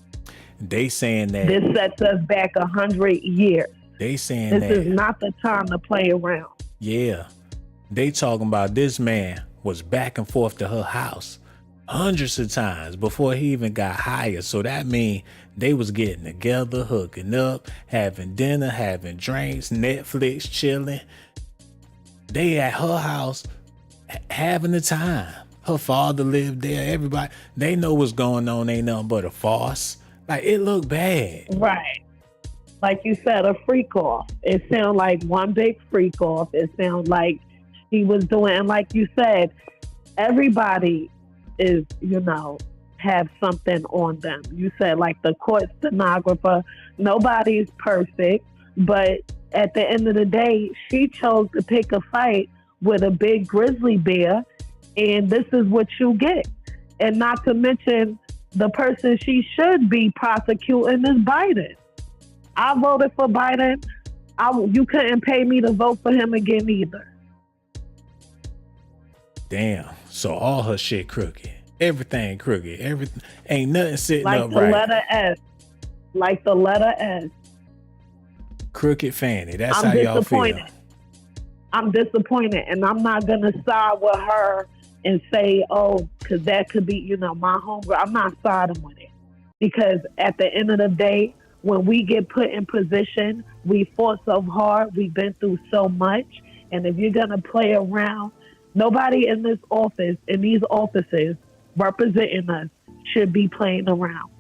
They saying that this sets us back 100 years. They saying this that is not the time to play around. Yeah. They talking about this man was back and forth to her house hundreds of times before he even got hired. So that means they was getting together, hooking up, having dinner, having drinks, Netflix, chilling. They at her house having the time. Her father lived there. Everybody, they know what's going on. Ain't nothing but a farce. Like, it looked bad. Right. Like you said, a freak off. It sounded like one big freak off. It sounded like she was doing, and like you said, everybody is, have something on them. You said like the court stenographer, nobody's perfect, but at the end of the day, she chose to pick a fight with a big grizzly bear, and this is what you get. And not to mention the person she should be prosecuting is Biden. I voted for Biden. You couldn't pay me to vote for him again either. Damn. So all her shit crooked. Everything crooked. Everything ain't nothing sitting Like up the right. letter S. Like the letter S. Crooked Fanny. That's I'm how y'all feel. disappointed. I'm disappointed, and I'm not gonna side with her and say, oh, because that could be, you know, my homegirl. I'm not siding with it, because at the end of the day, when we get put in position, we fought so hard, we've been through so much, and if you're gonna play around, nobody in this office, in these offices representing us, should be playing around.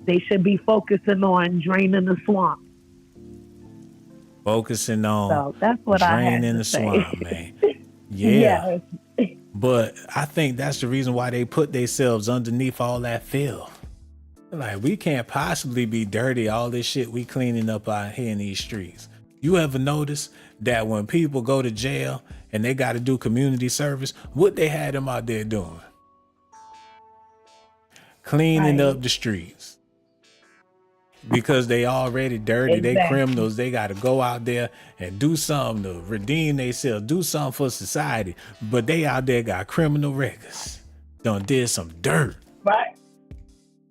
They should be focusing on draining the swamp. Focusing on So that's what I had draining to the say. swamp, man. Yeah. Yes. But I think that's the reason why they put themselves underneath all that filth. Like, we can't possibly be dirty, all this shit we cleaning up out here in these streets. You ever notice that when people go to jail and they got to do community service, what they had them out there doing? Cleaning up the streets. Because they already dirty, they criminals, they got to go out there and do something to redeem themselves, do something for society. But they out there got criminal records. Done did some dirt. Right.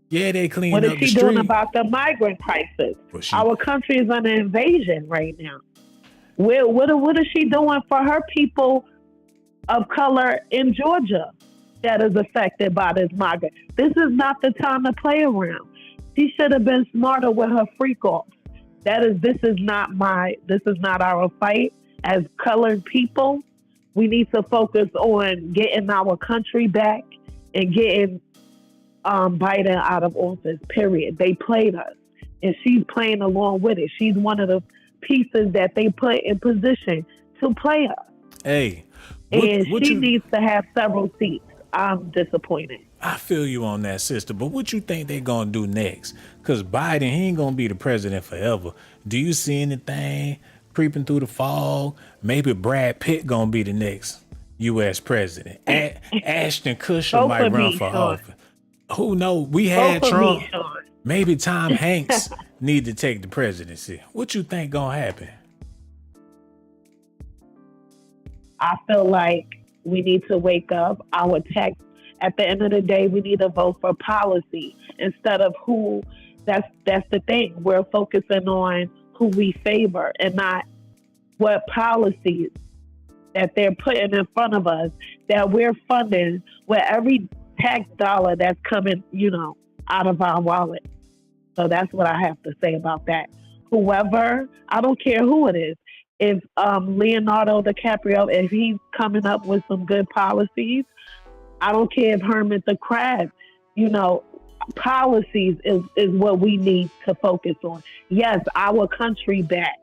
Yeah, they clean What up is the she street. doing about the migrant crisis? Our country is under invasion right now. What is she doing for her people of color in Georgia that is affected by this migrant? This is not the time to play around. She should have been smarter with her freak offs. This is not our fight. As colored people, we need to focus on getting our country back and getting Biden out of office, period. They played us, and she's playing along with it. She's one of the pieces that they put in position to play us. Hey. She needs to have several seats. I'm disappointed. I feel you on that, sister, but what you think they gonna do next? Because Biden, he ain't gonna be the president forever. Do you see anything creeping through the fog? Maybe Brad Pitt gonna be the next U.S. president. Ashton Kutcher might run for office. Who knows? We had Trump. Maybe Tom Hanks need to take the presidency. What you think gonna happen? I feel like we need to wake up. Our tech, at the end of the day, we need to vote for policy instead of who. That's the thing. We're focusing on who we favor and not what policies that they're putting in front of us that we're funding with every tax dollar that's coming, out of our wallet. So that's what I have to say about that. Whoever, I don't care who it is. If Leonardo DiCaprio, if he's coming up with some good policies, I don't care if Hermit the Crab, policies is what we need to focus on. Yes, our country back.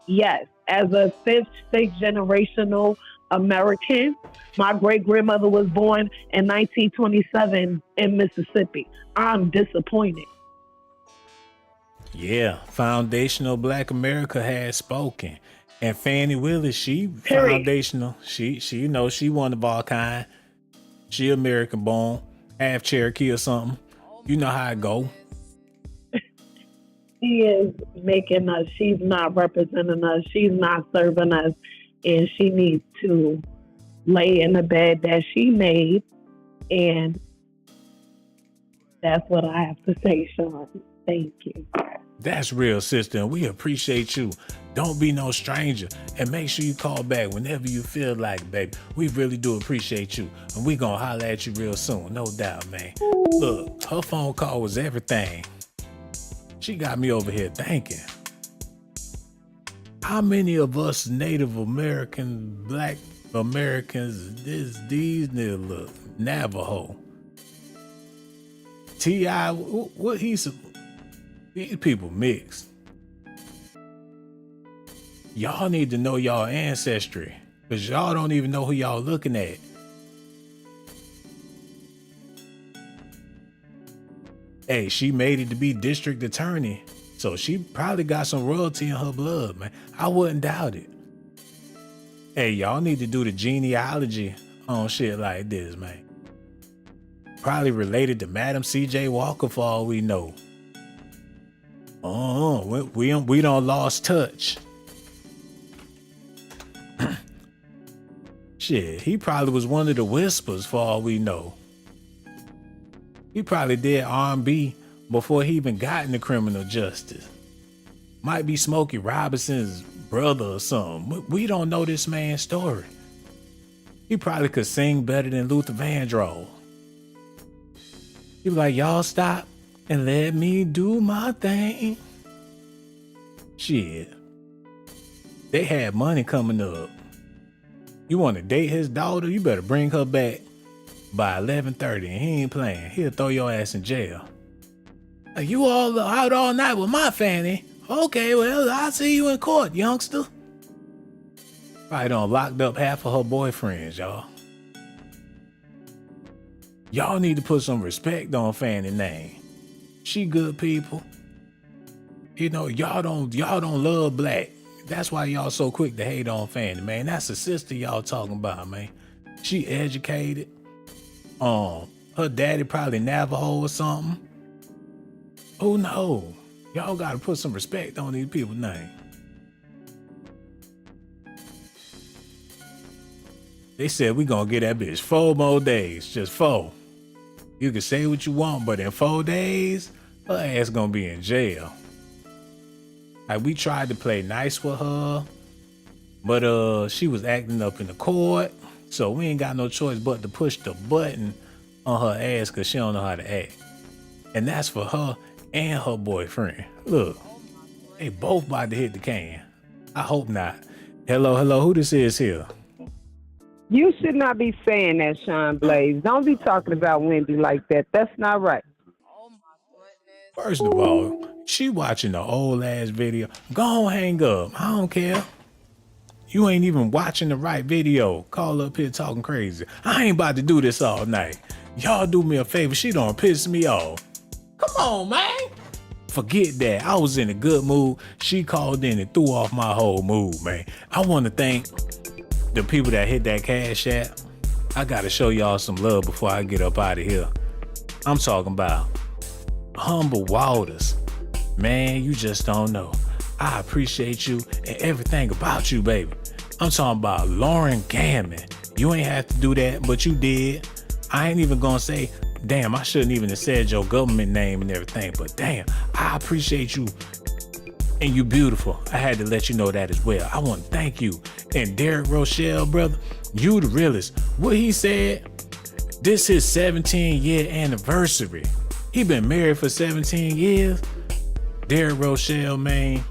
Yes, as a sixth generational American, my great-grandmother was born in 1927 in Mississippi. I'm disappointed. Yeah, foundational Black America has spoken. And Fani Willis, she foundational. She one of our kind. She American born, half Cherokee or something. You know how it go. She is making us. She's not representing us. She's not serving us. And she needs to lay in the bed that she made. And that's what I have to say, Sean. Thank you. That's real, sister, and we appreciate you. Don't be no stranger, and make sure you call back whenever you feel like it, baby. We really do appreciate you, and we gonna holler at you real soon, no doubt, man. Look, her phone call was everything. She got me over here thinking. How many of us Native American, Black Americans, these niggas look, Navajo, T.I., what these people mixed. Y'all need to know y'all ancestry, because y'all don't even know who y'all looking at. Hey, she made it to be district attorney, so she probably got some royalty in her blood, man. I wouldn't doubt it. Hey, y'all need to do the genealogy on shit like this, man. Probably related to Madam C.J. Walker for all we know. Oh, we done lost touch. Shit, he probably was one of the Whispers for all we know. He probably did R&B before he even got into criminal justice. Might be Smokey Robinson's brother or something. We don't know this man's story. He probably could sing better than Luther Vandross. He was like, y'all stop and let me do my thing. Shit. They had money coming up. You want to date his daughter? You better bring her back by 11:30 and he ain't playing. He'll throw your ass in jail. Like, you all out all night with my Fanny. Okay, well, I'll see you in court, youngster. Probably done locked up half of her boyfriends, y'all. Y'all need to put some respect on Fanny's name. She good people. You know, y'all don't love black. That's why y'all so quick to hate on Fanny, man. That's the sister y'all talking about, man. She educated. Her daddy probably Navajo or something. Who knows? Y'all gotta put some respect on these people's name. They said we gonna get that bitch 4 more days, just 4. You can say what you want, but in 4 days, her ass gonna be in jail. Like, we tried to play nice with her, but she was acting up in the court, so we ain't got no choice but to push the button on her ass because she don't know how to act. And that's for her and her boyfriend. Look, they both about to hit the can. I hope not. Hello, who this is here? You should not be saying that, Sean Blaze. Don't be talking about Wendy like that. That's not right. First of all, she watching the old ass video. Go on, hang up. I don't care. You ain't even watching the right video. Call up here talking crazy. I ain't about to do this all night. Y'all do me a favor. She don't piss me off. Come on, man. Forget that. I was in a good mood. She called in and threw off my whole mood, man. I want to thank the people that hit that Cash App. I got to show y'all some love before I get up out of here. I'm talking about Humble Waters. Man, you just don't know. I appreciate you and everything about you, baby. I'm talking about Lauren Gammon. You ain't have to do that, but you did. I ain't even gonna say, damn, I shouldn't even have said your government name and everything, but damn, I appreciate you. And you beautiful. I had to let you know that as well. I want to thank you. And Derek Rochelle, brother, you the realest. What he said, this is 17-year anniversary. He been married for 17 years. Derek Rochelle, man,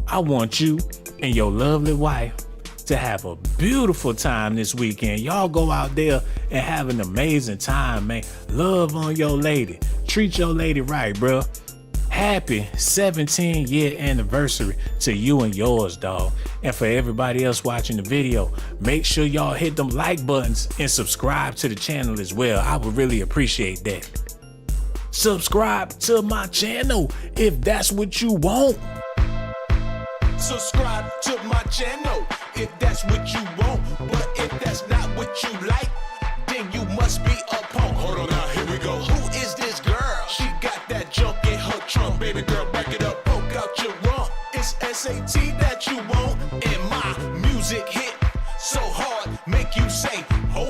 I want you and your lovely wife to have a beautiful time this weekend. Y'all go out there and have an amazing time, man. Love on your lady. Treat your lady right, bro. Happy 17-year anniversary to you and yours, dog. And for everybody else watching the video, make sure y'all hit them like buttons and subscribe to the channel as well. I would really appreciate that. Subscribe to my channel if that's what you want. Subscribe to my channel if that's what you want. But if that's not what you like, then you must be a punk. Hold on now, here we go. Who is this girl? She got that junk in her trunk. Baby girl, back it up, poke out your rump. It's S.A.T that you want, and my music hit so hard, make you say, oh.